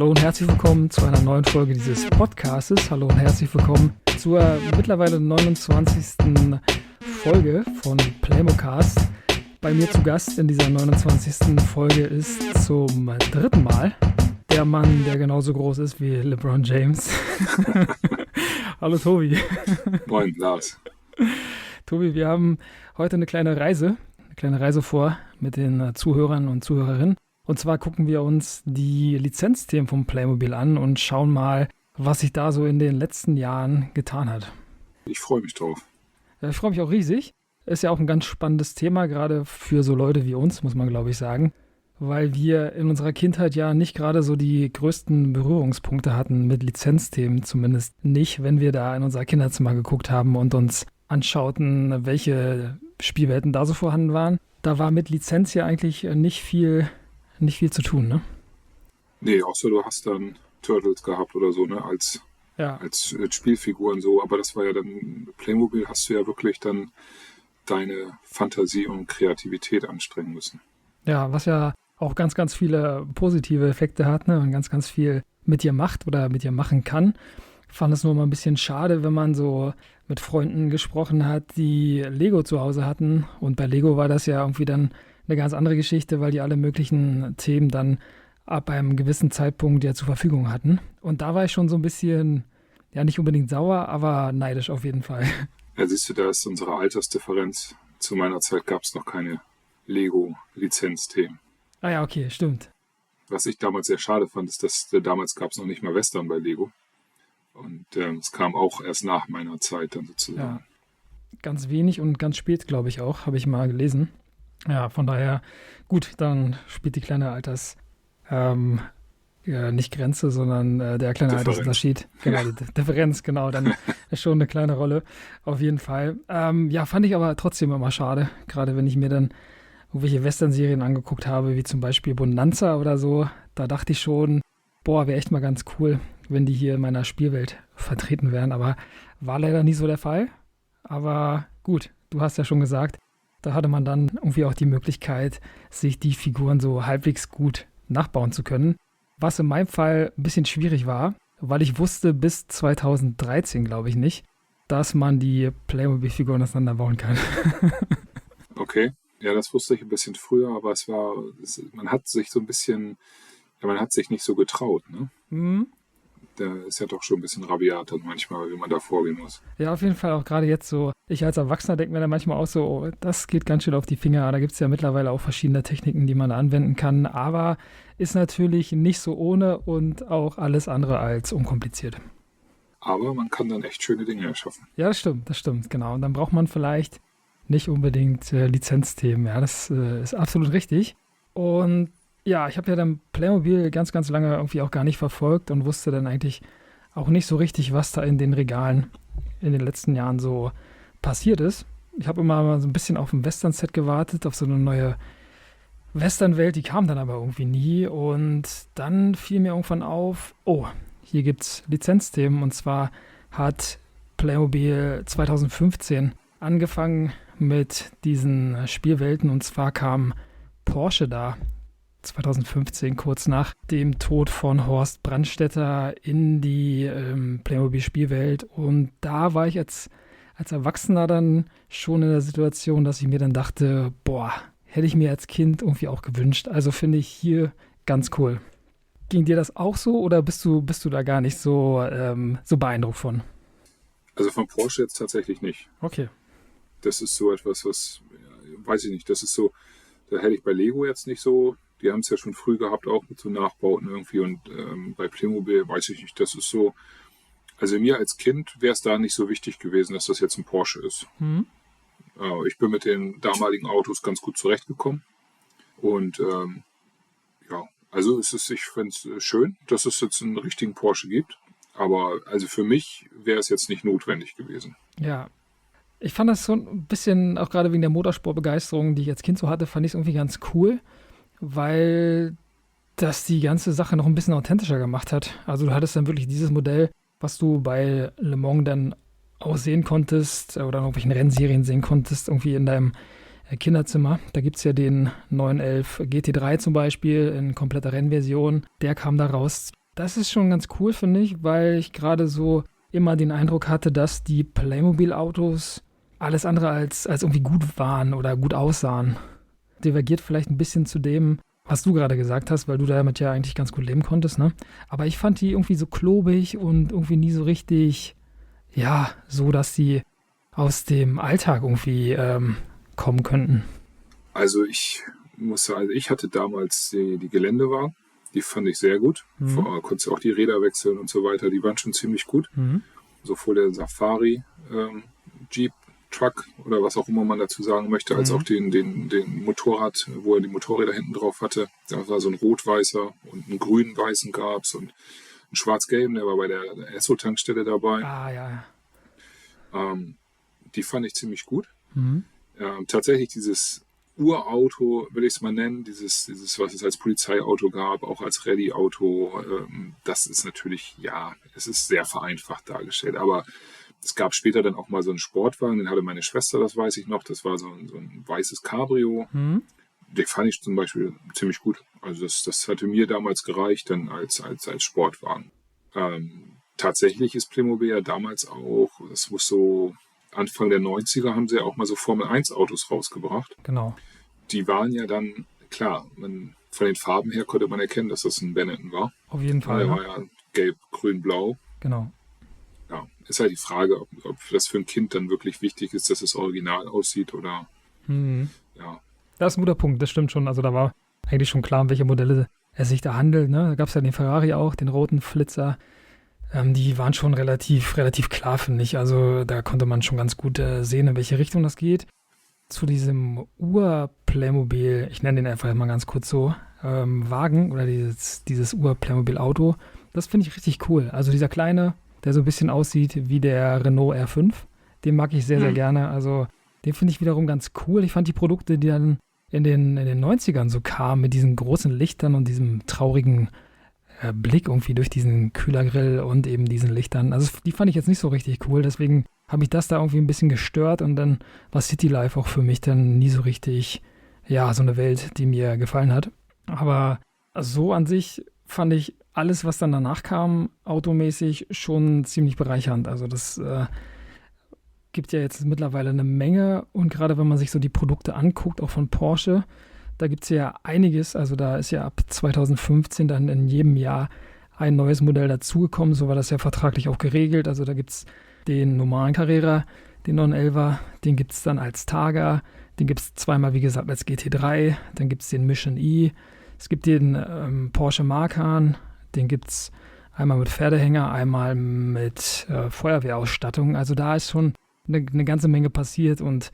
Hallo und herzlich willkommen zu einer neuen Folge dieses Podcastes. Hallo und herzlich willkommen zur mittlerweile 29. Folge von Playmocast. Bei mir zu Gast in dieser 29. Folge ist zum dritten Mal der Mann, der genauso groß ist wie LeBron James. Hallo Tobi. Moin, Lars. Tobi, wir haben heute eine kleine Reise vor mit den Zuhörern und Zuhörerinnen. Und zwar gucken wir uns die Lizenzthemen vom Playmobil an und schauen mal, was sich da so in den letzten Jahren getan hat. Ich freue mich drauf. Ja, ich freue mich auch riesig. Ist ja auch ein ganz spannendes Thema, gerade für so Leute wie uns, muss man glaube ich sagen. Weil wir in unserer Kindheit ja nicht gerade so die größten Berührungspunkte hatten mit Lizenzthemen, zumindest nicht, wenn wir da in unser Kinderzimmer geguckt haben und uns anschauten, welche Spielwelten da so vorhanden waren. Da war mit Lizenz ja eigentlich nicht viel zu tun, ne? Nee, außer du hast dann Turtles gehabt oder so, ne, als Spielfiguren so. Aber das war ja dann, Playmobil hast du ja wirklich dann deine Fantasie und Kreativität anstrengen müssen. Ja, was ja auch ganz, ganz viele positive Effekte hat, ne, und ganz, ganz viel mit dir macht oder mit dir machen kann. Ich fand es nur mal ein bisschen schade, wenn man so mit Freunden gesprochen hat, die Lego zu Hause hatten. Und bei Lego war das ja irgendwie dann eine ganz andere Geschichte, weil die alle möglichen Themen dann ab einem gewissen Zeitpunkt ja zur Verfügung hatten. Und da war ich schon so ein bisschen, ja nicht unbedingt sauer, aber neidisch auf jeden Fall. Ja, siehst du, da ist unsere Altersdifferenz. Zu meiner Zeit gab es noch keine Lego-Lizenzthemen. Ah ja, okay, stimmt. Was ich damals sehr schade fand, ist, dass damals gab es noch nicht mal Western bei Lego. Und es kam auch erst nach meiner Zeit dann sozusagen. Ja, ganz wenig und ganz spät, glaube ich auch, habe ich mal gelesen. Ja, von daher, gut, dann spielt die kleine nicht Grenze, sondern der kleine Altersunterschied. Genau, die Differenz, genau, dann ist schon eine kleine Rolle, auf jeden Fall. Ja, fand ich aber trotzdem immer schade, gerade wenn ich mir dann irgendwelche Western-Serien angeguckt habe, wie zum Beispiel Bonanza oder so, da dachte ich schon, boah, wäre echt mal ganz cool, wenn die hier in meiner Spielwelt vertreten wären, aber war leider nie so der Fall. Aber gut, du hast ja schon gesagt, da hatte man dann irgendwie auch die Möglichkeit, sich die Figuren so halbwegs gut nachbauen zu können. Was in meinem Fall ein bisschen schwierig war, weil ich wusste bis 2013, glaube ich nicht, dass man die Playmobil-Figuren auseinanderbauen kann. Okay, ja, das wusste ich ein bisschen früher, aber man hat sich so ein bisschen, ja, man hat sich nicht so getraut, ne? Mhm. Der ist ja doch schon ein bisschen rabiat dann manchmal, wie man da vorgehen muss. Ja, auf jeden Fall auch gerade jetzt so. Ich als Erwachsener denke mir dann manchmal auch so, oh, das geht ganz schön auf die Finger. Da gibt es ja mittlerweile auch verschiedene Techniken, die man da anwenden kann. Aber ist natürlich nicht so ohne und auch alles andere als unkompliziert. Aber man kann dann echt schöne Dinge erschaffen. Ja, das stimmt, genau. Und dann braucht man vielleicht nicht unbedingt Lizenzthemen. Ja, das ist absolut richtig. Und ja, ich habe ja dann Playmobil ganz, ganz lange irgendwie auch gar nicht verfolgt und wusste dann eigentlich auch nicht so richtig, was da in den Regalen in den letzten Jahren so passiert ist. Ich habe immer mal so ein bisschen auf ein Western-Set gewartet, auf so eine neue Western-Welt, die kam dann aber irgendwie nie. Und dann fiel mir irgendwann auf, oh, hier gibt es Lizenzthemen. Und zwar hat Playmobil 2015 angefangen mit diesen Spielwelten. Und zwar kam Porsche da 2015, kurz nach dem Tod von Horst Brandstätter, in die Playmobil-Spielwelt. Und da war ich als Erwachsener dann schon in der Situation, dass ich mir dann dachte, boah, hätte ich mir als Kind irgendwie auch gewünscht. Also finde ich hier ganz cool. Ging dir das auch so oder bist du da gar nicht so beeindruckt von? Also von Porsche jetzt tatsächlich nicht. Okay. Das ist so etwas, was, weiß ich nicht, das ist so, da hätte ich bei Lego jetzt nicht so. Die haben es ja schon früh gehabt, auch mit so Nachbauten irgendwie. Und bei Playmobil weiß ich nicht, das ist so. Also mir als Kind wäre es da nicht so wichtig gewesen, dass das jetzt ein Porsche ist. Mhm. Ich bin mit den damaligen Autos ganz gut zurechtgekommen. Und ja, also ich finde es schön, dass es jetzt einen richtigen Porsche gibt. Aber also für mich wäre es jetzt nicht notwendig gewesen. Ja. Ich fand das so ein bisschen, auch gerade wegen der Motorsportbegeisterung, die ich als Kind so hatte, fand ich es irgendwie ganz cool, weil das die ganze Sache noch ein bisschen authentischer gemacht hat. Also du hattest dann wirklich dieses Modell, was du bei Le Mans dann auch sehen konntest oder in irgendwelchen Rennserien sehen konntest, irgendwie in deinem Kinderzimmer. Da gibt es ja den 911 GT3 zum Beispiel in kompletter Rennversion. Der kam da raus. Das ist schon ganz cool, finde ich, weil ich gerade so immer den Eindruck hatte, dass die Playmobil-Autos alles andere als irgendwie gut waren oder gut aussahen. Divergiert vielleicht ein bisschen zu dem, was du gerade gesagt hast, weil du damit ja eigentlich ganz gut leben konntest, ne? Aber ich fand die irgendwie so klobig und irgendwie nie so richtig, ja, so, dass die aus dem Alltag irgendwie kommen könnten. Also ich muss sagen, also ich hatte damals die Geländewagen, die fand ich sehr gut. Mhm. Konntest du auch die Räder wechseln und so weiter, die waren schon ziemlich gut. Mhm. Sowohl der Safari, Jeep, Truck oder was auch immer man dazu sagen möchte, als auch Mhm. den Motorrad, wo er die Motorräder hinten drauf hatte. Da war so ein rot-weißer und einen grün-weißen gab's und einen schwarz-gelben, der war bei der Esso-Tankstelle dabei. Ah, ja. Ähm, die fand ich ziemlich gut. Mhm. Tatsächlich dieses Urauto, will ich es mal nennen, was es als Polizeiauto gab, auch als Rallye-Auto, das ist natürlich, ja, es ist sehr vereinfacht dargestellt. Aber es gab später dann auch mal so einen Sportwagen, den hatte meine Schwester, das weiß ich noch, das war so ein weißes Cabrio. Mhm. Den fand ich zum Beispiel ziemlich gut. Also das hatte mir damals gereicht, dann als Sportwagen. Tatsächlich ist Playmobil ja damals auch, das muss so Anfang der 90er haben sie ja auch mal so Formel-1-Autos rausgebracht. Genau. Die waren ja dann, klar, von den Farben her konnte man erkennen, dass das ein Benetton war. Auf jeden Ja, Fall, der ne? war ja gelb, grün, blau. Genau. Ja, ist halt die Frage, ob das für ein Kind dann wirklich wichtig ist, dass es original aussieht oder Mhm. ja. Das ist ein guter Punkt, das stimmt schon. Also da war eigentlich schon klar, um welche Modelle es sich da handelt. Ne? Da gab es ja den Ferrari auch, den roten Flitzer. Die waren schon relativ klar, finde ich. Also da konnte man schon ganz gut sehen, in welche Richtung das geht. Zu diesem Ur-Playmobil, ich nenne den einfach mal ganz kurz so, Wagen oder dieses Ur-Playmobil-Auto, das finde ich richtig cool. Also dieser kleine, der so ein bisschen aussieht wie der Renault R5, den mag ich sehr, sehr Hm. gerne. Also den finde ich wiederum ganz cool. Ich fand die Produkte, die dann in den 90ern so kamen, mit diesen großen Lichtern und diesem traurigen Blick irgendwie durch diesen Kühlergrill und eben diesen Lichtern. Also die fand ich jetzt nicht so richtig cool, deswegen habe ich das da irgendwie ein bisschen gestört und dann war City Life auch für mich dann nie so richtig, ja, so eine Welt, die mir gefallen hat. Aber so an sich fand ich alles, was dann danach kam, automäßig schon ziemlich bereichernd. Also das gibt ja jetzt mittlerweile eine Menge und gerade wenn man sich so die Produkte anguckt, auch von Porsche, da gibt es ja einiges. Also da ist ja ab 2015 dann in jedem Jahr ein neues Modell dazugekommen. So war das ja vertraglich auch geregelt. Also da gibt es den normalen Carrera, den 911er, den gibt es dann als Targa, den gibt es zweimal, wie gesagt, als GT3, dann gibt es den Mission E, es gibt den Porsche Macan, den gibt es einmal mit Pferdehänger, einmal mit Feuerwehrausstattung. Also da ist schon eine ganze Menge passiert und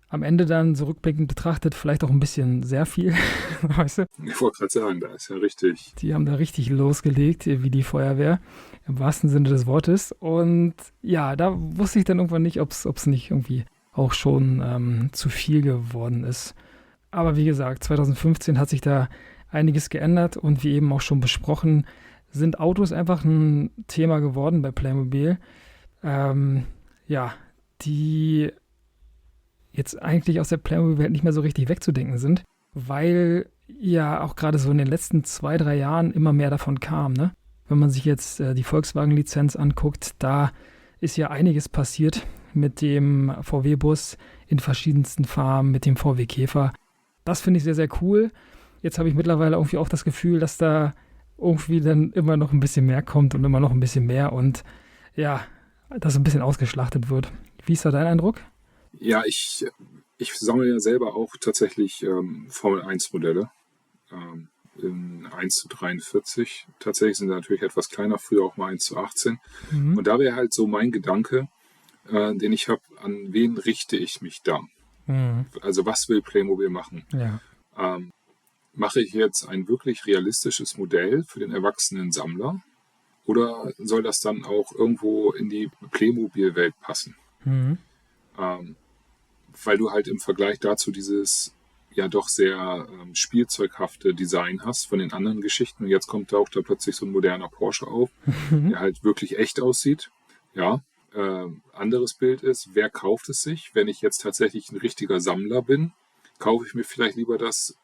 am Ende dann so rückblickend betrachtet vielleicht auch ein bisschen sehr viel, weißt du? Ich wollte gerade sagen, da ist ja richtig. Die haben da richtig losgelegt, wie die Feuerwehr, im wahrsten Sinne des Wortes. Und ja, da wusste ich dann irgendwann nicht, ob es nicht irgendwie auch schon zu viel geworden ist. Aber wie gesagt, 2015 hat sich da einiges geändert und wie eben auch schon besprochen, sind Autos einfach ein Thema geworden bei Playmobil. Ja, die jetzt eigentlich aus der Playmobil-Welt nicht mehr so richtig wegzudenken sind, weil ja auch gerade so in den letzten 2, 3 Jahren immer mehr davon kam. Ne? Wenn man sich jetzt die Volkswagen-Lizenz anguckt, da ist ja einiges passiert mit dem VW-Bus in verschiedensten Farben, mit dem VW Käfer. Das finde ich sehr, sehr cool. Jetzt habe ich mittlerweile irgendwie auch das Gefühl, dass da irgendwie dann immer noch ein bisschen mehr kommt und immer noch ein bisschen mehr und ja, dass ein bisschen ausgeschlachtet wird. Wie ist da dein Eindruck? Ja, ich sammle ja selber auch tatsächlich Formel-1-Modelle. In 1:43. Tatsächlich sind sie natürlich etwas kleiner, früher auch mal 1:18. Mhm. Und da wäre halt so mein Gedanke, den ich habe, an wen richte ich mich da? Mhm. Also was will Playmobil machen? Ja. Mache ich jetzt ein wirklich realistisches Modell für den erwachsenen Sammler? Oder soll das dann auch irgendwo in die Playmobil-Welt passen? Mhm. Weil du halt im Vergleich dazu dieses ja doch sehr spielzeughafte Design hast von den anderen Geschichten. Und jetzt kommt da auch da plötzlich so ein moderner Porsche auf, der halt wirklich echt aussieht. Ja, anderes Bild ist, wer kauft es sich? Wenn ich jetzt tatsächlich ein richtiger Sammler bin, kaufe ich mir vielleicht lieber das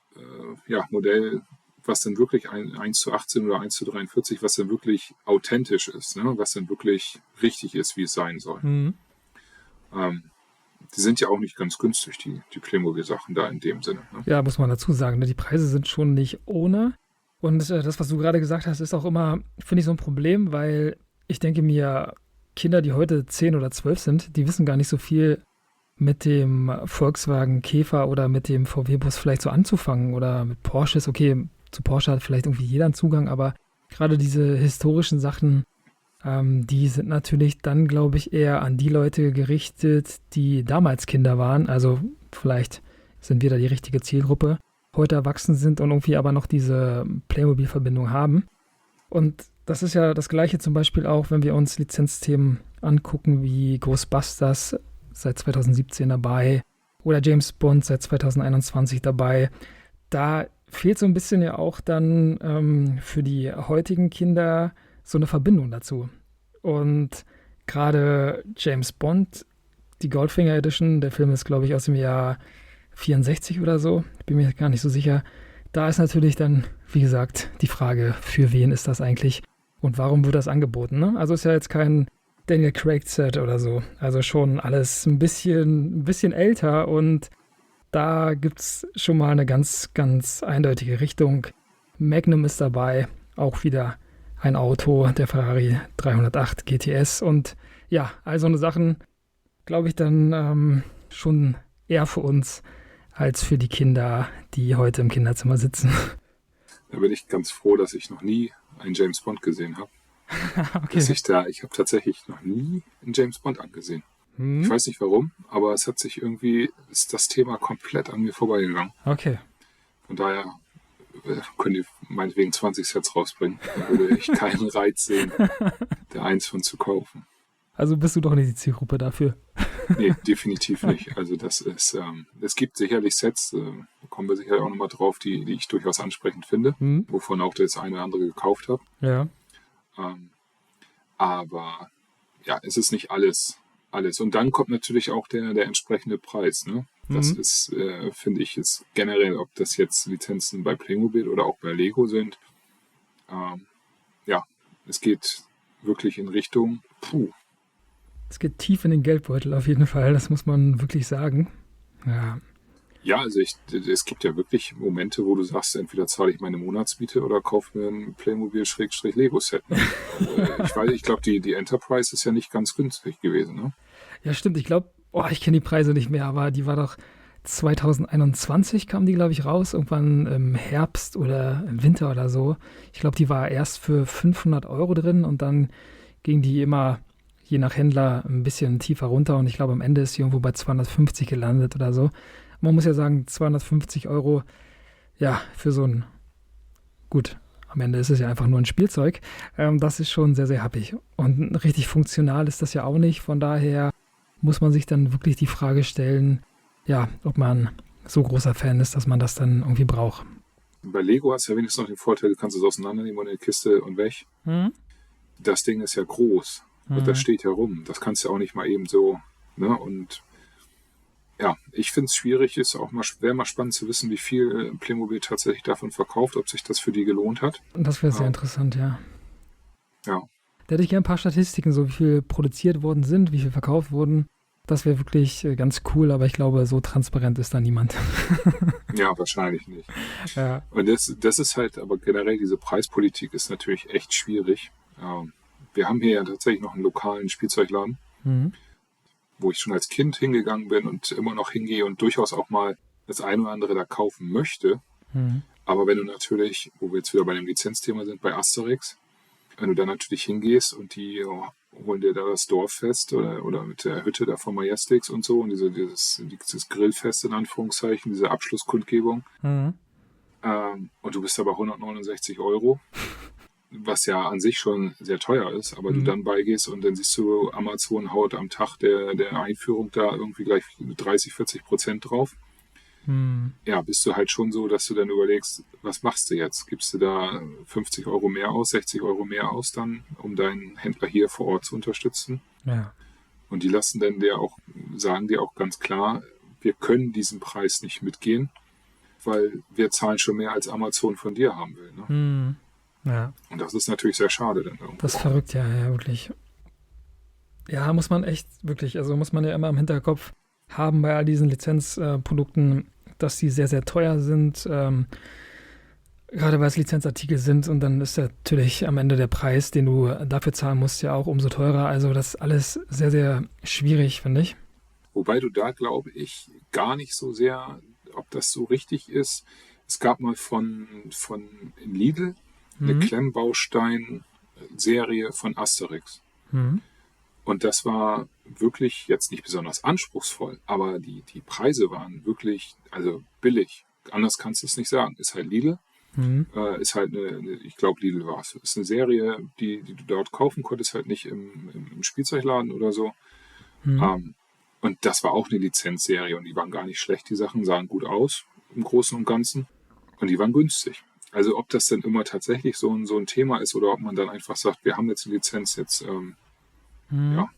Modell, was dann wirklich 1:18 oder 1:43, was dann wirklich authentisch ist, ne? Was dann wirklich richtig ist, wie es sein soll. Mhm. Die sind ja auch nicht ganz günstig, die Playmobil-Sachen da in dem Sinne. Ne? Ja, muss man dazu sagen, ne? Die Preise sind schon nicht ohne. Und das, was du gerade gesagt hast, ist auch immer, finde ich, so ein Problem, weil ich denke mir, Kinder, die heute 10 oder 12 sind, die wissen gar nicht so viel mit dem Volkswagen Käfer oder mit dem VW-Bus vielleicht so anzufangen oder mit Porsches. Okay, zu Porsche hat vielleicht irgendwie jeder einen Zugang, aber gerade diese historischen Sachen, die sind natürlich dann, glaube ich, eher an die Leute gerichtet, die damals Kinder waren. Also vielleicht sind wir da die richtige Zielgruppe, heute erwachsen sind und irgendwie aber noch diese Playmobil-Verbindung haben. Und das ist ja das Gleiche zum Beispiel auch, wenn wir uns Lizenzthemen angucken wie Ghostbusters seit 2017 dabei oder James Bond seit 2021 dabei. Da fehlt so ein bisschen ja auch dann für die heutigen Kinder so eine Verbindung dazu. Und gerade James Bond, die Goldfinger Edition, der Film ist, glaube ich, aus dem Jahr 64 oder so, bin mir gar nicht so sicher. Da ist natürlich dann, wie gesagt, die Frage, für wen ist das eigentlich und warum wird das angeboten? Ne? Also ist ja jetzt kein Daniel Craig Set oder so. Also schon alles ein bisschen älter und da gibt es schon mal eine ganz, ganz eindeutige Richtung. Magnum ist dabei, auch wieder ein Auto, der Ferrari 308 GTS und ja, all so eine Sachen, glaube ich, dann schon eher für uns als für die Kinder, die heute im Kinderzimmer sitzen. Da bin ich ganz froh, dass ich noch nie einen James Bond gesehen habe. Okay. Ich habe tatsächlich noch nie einen James Bond angesehen. Ich weiß nicht warum, aber es hat sich irgendwie, ist das Thema komplett an mir vorbeigegangen. Okay. Von daher können die meinetwegen 20 Sets rausbringen. Da würde ich keinen Reiz sehen, da eins von zu kaufen. Also bist du doch nicht die Zielgruppe dafür. Nee, definitiv nicht. Also das ist, es gibt sicherlich Sets, da kommen wir sicherlich auch nochmal drauf, die ich durchaus ansprechend finde, wovon auch das eine oder andere gekauft habe. Ja. Aber ja, es ist nicht alles. Und dann kommt natürlich auch der entsprechende Preis. Ne? Das ist, finde ich, ist generell, ob das jetzt Lizenzen bei Playmobil oder auch bei Lego sind. Ja, es geht wirklich in Richtung, Es geht tief in den Geldbeutel auf jeden Fall, das muss man wirklich sagen. Ja. Ja, also es gibt ja wirklich Momente, wo du sagst, entweder zahle ich meine Monatsmiete oder kaufe mir ein Playmobil-Lego-Set. Ne? Ich glaube, die Enterprise ist ja nicht ganz günstig gewesen. Ne? Ja, stimmt. Ich glaube, ich kenne die Preise nicht mehr, aber die war doch 2021 kam die, glaube ich, raus, irgendwann im Herbst oder im Winter oder so. Ich glaube, die war erst für 500 € drin und dann ging die immer, je nach Händler, ein bisschen tiefer runter und ich glaube, am Ende ist sie irgendwo bei 250 gelandet oder so. Man muss ja sagen, 250 €, ja, für so ein, gut, am Ende ist es ja einfach nur ein Spielzeug. Das ist schon sehr, sehr happig. Und richtig funktional ist das ja auch nicht. Von daher muss man sich dann wirklich die Frage stellen, ja, ob man so großer Fan ist, dass man das dann irgendwie braucht. Bei Lego hast du ja wenigstens noch den Vorteil, du kannst es auseinandernehmen und in eine Kiste und weg. Das Ding ist ja groß und das steht ja rum. Das kannst du auch nicht mal eben so, ne, und ja, ich finde es schwierig, wäre mal spannend zu wissen, wie viel Playmobil tatsächlich davon verkauft, ob sich das für die gelohnt hat. Und das wäre sehr interessant, ja. Ja. Da hätte ich gerne ein paar Statistiken, so wie viel produziert worden sind, wie viel verkauft wurden. Das wäre wirklich ganz cool, aber ich glaube, so transparent ist da niemand. Ja, wahrscheinlich nicht. Ja. Und das ist halt, aber generell diese Preispolitik ist natürlich echt schwierig. Wir haben hier ja tatsächlich noch einen lokalen Spielzeugladen, wo ich schon als Kind hingegangen bin und immer noch hingehe und durchaus auch mal das eine oder andere da kaufen möchte. Aber wenn du natürlich, wo wir jetzt wieder bei dem Lizenzthema sind, bei Asterix, wenn du da natürlich hingehst und die holen dir da das Dorffest oder mit der Hütte da von Majestix und so und dieses Grillfest in Anführungszeichen, diese Abschlusskundgebung. Und du bist aber 169 €, was ja an sich schon sehr teuer ist, aber du dann beigehst und dann siehst du, Amazon haut am Tag der Einführung da irgendwie gleich 30-40% drauf. Ja, bist du halt schon so, dass du dann überlegst, was machst du jetzt? Gibst du da 50 € mehr aus, 60 € mehr aus dann, um deinen Händler hier vor Ort zu unterstützen? Ja. Und die sagen dir auch ganz klar, wir können diesen Preis nicht mitgehen. weil wir zahlen schon mehr, als Amazon von dir haben will. Ne? Hm. Ja, Und das ist natürlich sehr schade dann irgendwo. das ist verrückt, ja, wirklich. Ja, muss man echt wirklich, also muss man ja immer im Hinterkopf haben bei all diesen Lizenzprodukten, dass die sehr, sehr teuer sind, gerade weil es Lizenzartikel sind und dann ist ja natürlich am Ende der Preis, den du dafür zahlen musst, ja auch umso teurer. Also das ist alles sehr, sehr schwierig, finde ich. Wobei du da, glaube ich, gar nicht so sehr, ob das so richtig ist. Es gab mal von Lidl eine Klemmbaustein-Serie von Asterix. Mhm. Und das war wirklich jetzt nicht besonders anspruchsvoll, aber die Preise waren wirklich, also billig. Anders kannst du es nicht sagen. Ist halt Lidl. Mhm. Ist halt ich glaube Lidl war es. Ist eine Serie, die du dort kaufen konntest, halt nicht im Spielzeugladen oder so. Mhm. Und das war auch eine Lizenzserie und die waren gar nicht schlecht, die Sachen sahen gut aus im Großen und Ganzen und die waren günstig. Also ob das dann immer tatsächlich so ein Thema ist oder ob man dann einfach sagt, wir haben jetzt eine Lizenz, jetzt ja.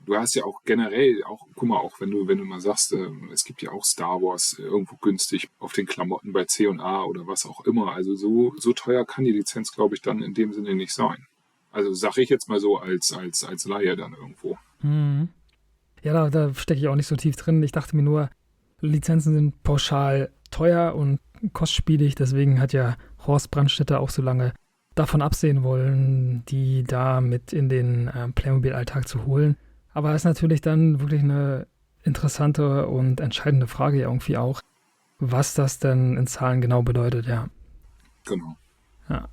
Du hast ja auch generell, guck mal, auch wenn du mal sagst, es gibt ja auch Star Wars irgendwo günstig auf den Klamotten bei C&A oder was auch immer. Also so teuer kann die Lizenz, glaube ich, dann in dem Sinne nicht sein. Also sage ich jetzt mal so als Laie dann irgendwo. Mhm. Ja, da stecke ich auch nicht so tief drin. Ich dachte mir nur, Lizenzen sind pauschal teuer und kostspielig. Deswegen hat ja Horst Brandstätter auch so lange davon absehen wollen, die da mit in den Playmobil-Alltag zu holen. Aber es ist natürlich dann wirklich eine interessante und entscheidende Frage irgendwie auch, was das denn in Zahlen genau bedeutet, ja. Genau. Ja.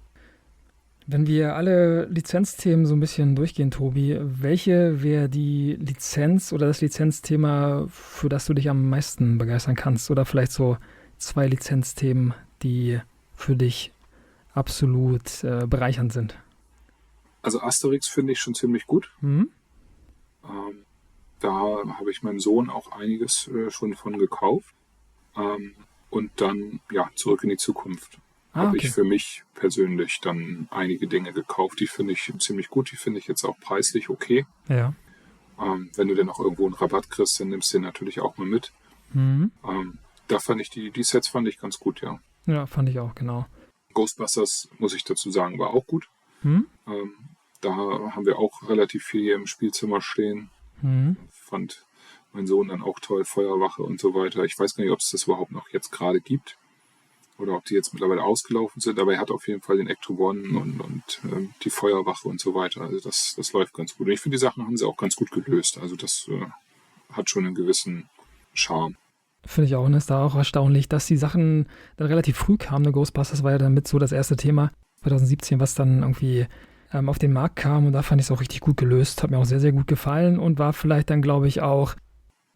Wenn wir alle Lizenzthemen so ein bisschen durchgehen, Tobi, welche wäre die Lizenz oder das Lizenzthema, für das du dich am meisten begeistern kannst? Oder vielleicht so 2 Lizenzthemen, die für dich absolut bereichernd sind? Also Asterix finde ich schon ziemlich gut. Mhm. Da habe ich meinem Sohn auch einiges schon von gekauft. Und dann, ja, Zurück in die Zukunft. Habe ich für mich persönlich dann einige Dinge gekauft. Die finde ich ziemlich gut. Die finde ich jetzt auch preislich okay. Ja. Wenn du dann auch irgendwo einen Rabatt kriegst, dann nimmst du den natürlich auch mal mit. Mhm. Da fand ich die Sets fand ich ganz gut, ja. Ja, fand ich auch, genau. Ghostbusters, muss ich dazu sagen, war auch gut. Mhm. Da haben wir auch relativ viel hier im Spielzimmer stehen. Mhm. Fand mein Sohn dann auch toll, Feuerwache und so weiter. Ich weiß gar nicht, ob es das überhaupt noch jetzt gerade gibt oder ob die jetzt mittlerweile ausgelaufen sind, aber er hat auf jeden Fall den Ecto One und die Feuerwache und so weiter. Also das läuft ganz gut. Und ich finde, die Sachen haben sie auch ganz gut gelöst. Also das hat schon einen gewissen Charme. Finde ich auch, und ist da auch erstaunlich, dass die Sachen dann relativ früh kamen. Ghostbusters war ja dann mit so das erste Thema 2017, was dann irgendwie auf den Markt kam, und da fand ich es auch richtig gut gelöst. Hat mir auch sehr, sehr gut gefallen und war vielleicht dann, glaube ich, auch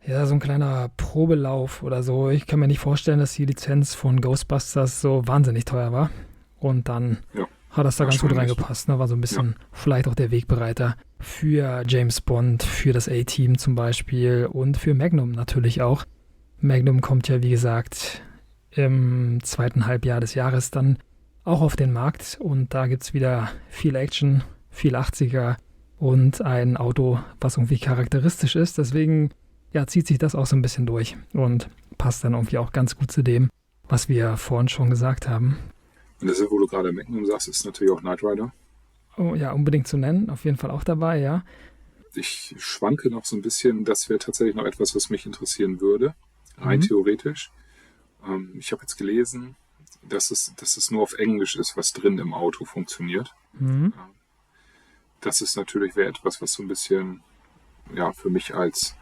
ja, so ein kleiner Probelauf oder so. Ich kann mir nicht vorstellen, dass die Lizenz von Ghostbusters so wahnsinnig teuer war. Und dann hat das da ganz gut reingepasst. Ne? War so ein bisschen vielleicht auch der Wegbereiter für James Bond, für das A-Team zum Beispiel und für Magnum natürlich auch. Magnum kommt ja, wie gesagt, im zweiten Halbjahr des Jahres dann auch auf den Markt. Und da gibt es wieder viel Action, viel 80er und ein Auto, was irgendwie charakteristisch ist. Deswegen zieht sich das auch so ein bisschen durch und passt dann irgendwie auch ganz gut zu dem, was wir vorhin schon gesagt haben. Und das, wo du gerade Magnum sagst, ist natürlich auch Knight Rider. Oh ja, unbedingt zu nennen, auf jeden Fall auch dabei, ja. Ich schwanke noch so ein bisschen, das wäre tatsächlich noch etwas, was mich interessieren würde, rein theoretisch. Ich habe jetzt gelesen, dass es nur auf Englisch ist, was drin im Auto funktioniert. Mhm. Das ist natürlich etwas, was so ein bisschen, ja, für mich als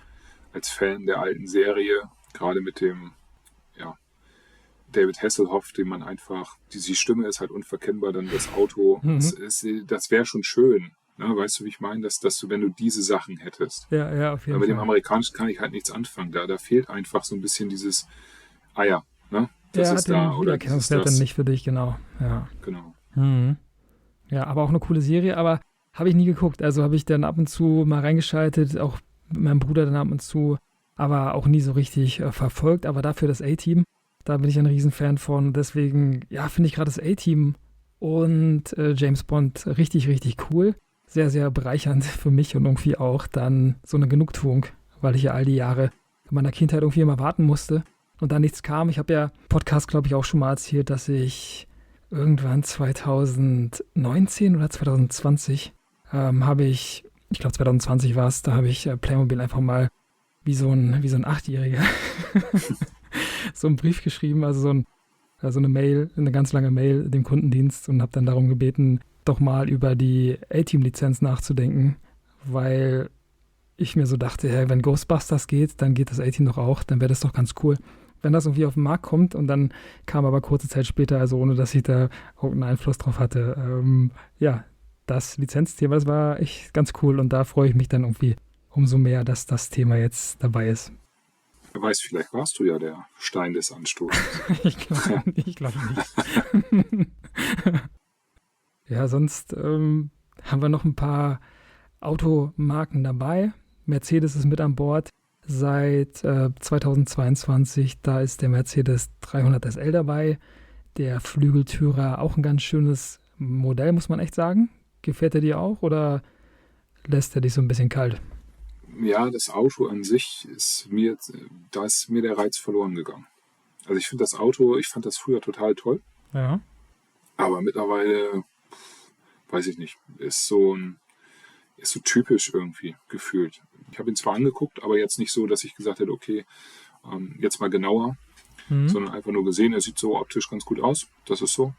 Fan der alten Serie, gerade mit dem, David Hasselhoff, den man einfach, die Stimme ist halt unverkennbar, dann das Auto, das wäre schon schön. Ne? Weißt du, wie ich meine? Dass du, wenn du diese Sachen hättest. Ja, auf jeden Fall. Mit dem Amerikanischen kann ich halt nichts anfangen. Da fehlt einfach so ein bisschen dieses ne? Das ist da. Oder Wiedererkennungswert dann nicht für dich, genau. Ja. Genau. Mhm. Ja, aber auch eine coole Serie, aber habe ich nie geguckt. Also habe ich dann ab und zu mal reingeschaltet, auch mit meinem Bruder dann ab und zu, aber auch nie so richtig verfolgt. Aber dafür das A-Team, da bin ich ein Riesenfan von. Deswegen, finde ich gerade das A-Team und James Bond richtig, richtig cool. Sehr, sehr bereichernd für mich und irgendwie auch dann so eine Genugtuung, weil ich ja all die Jahre in meiner Kindheit irgendwie immer warten musste, und da nichts kam. Ich habe ja Podcast, glaube ich, auch schon mal erzählt, dass ich irgendwann 2019 oder 2020 ich glaube 2020 war es, da habe ich Playmobil einfach mal wie so ein Achtjähriger so einen Brief geschrieben, also so eine Mail, eine ganz lange Mail dem Kundendienst und habe dann darum gebeten, doch mal über die A-Team-Lizenz nachzudenken, weil ich mir so dachte, hey, wenn Ghostbusters geht, dann geht das A-Team doch auch, dann wäre das doch ganz cool, wenn das irgendwie auf den Markt kommt. Und dann kam aber kurze Zeit später, also ohne dass ich da irgendeinen Einfluss drauf hatte, das Lizenzthema, das war echt ganz cool und da freue ich mich dann irgendwie umso mehr, dass das Thema jetzt dabei ist. Wer weiß, vielleicht warst du ja der Stein des Anstoßes. Ich glaube nicht. Ja, sonst haben wir noch ein paar Automarken dabei. Mercedes ist mit an Bord seit 2022. Da ist der Mercedes 300 SL dabei. Der Flügeltürer, auch ein ganz schönes Modell, muss man echt sagen. Gefällt er dir auch oder lässt er dich so ein bisschen kalt? Ja, das Auto an sich da ist mir der Reiz verloren gegangen. Also ich finde das Auto, ich fand das früher total toll. Ja. Aber mittlerweile, weiß ich nicht, ist so typisch irgendwie gefühlt. Ich habe ihn zwar angeguckt, aber jetzt nicht so, dass ich gesagt hätte, okay, jetzt mal genauer, sondern einfach nur gesehen, er sieht so optisch ganz gut aus, das ist so.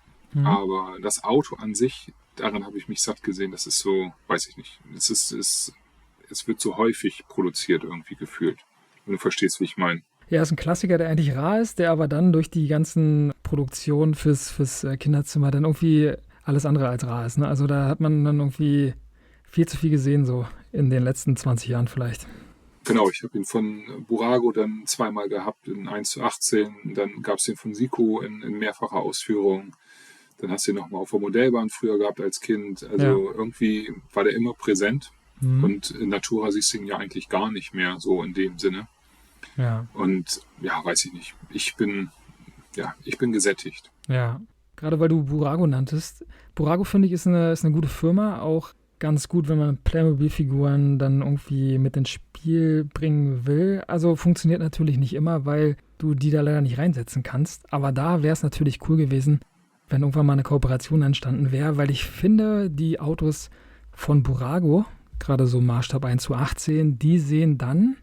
Aber das Auto an sich, daran habe ich mich satt gesehen, das ist so, weiß ich nicht, es wird so häufig produziert irgendwie gefühlt. Wenn du verstehst, wie ich meine. Ja, ist ein Klassiker, der eigentlich rar ist, der aber dann durch die ganzen Produktionen fürs Kinderzimmer dann irgendwie alles andere als rar ist. Ne? Also da hat man dann irgendwie viel zu viel gesehen, so in den letzten 20 Jahren vielleicht. Genau, ich habe ihn von Burago dann zweimal gehabt in 1:18, dann gab es den von Siko in mehrfacher Ausführung. Dann hast du ihn nochmal auf der Modellbahn früher gehabt als Kind. Also irgendwie war der immer präsent. Und in Natura siehst du ihn ja eigentlich gar nicht mehr so in dem Sinne. Ja. Und ja, weiß ich nicht. Ich bin gesättigt. Ja, gerade weil du Burago nanntest. Burago, finde ich, ist eine gute Firma. Auch ganz gut, wenn man Playmobil-Figuren dann irgendwie mit ins Spiel bringen will. Also funktioniert natürlich nicht immer, weil du die da leider nicht reinsetzen kannst. Aber da wäre es natürlich cool gewesen, wenn irgendwann mal eine Kooperation entstanden wäre, weil ich finde, die Autos von Burago, gerade so Maßstab 1:18, die sehen dann,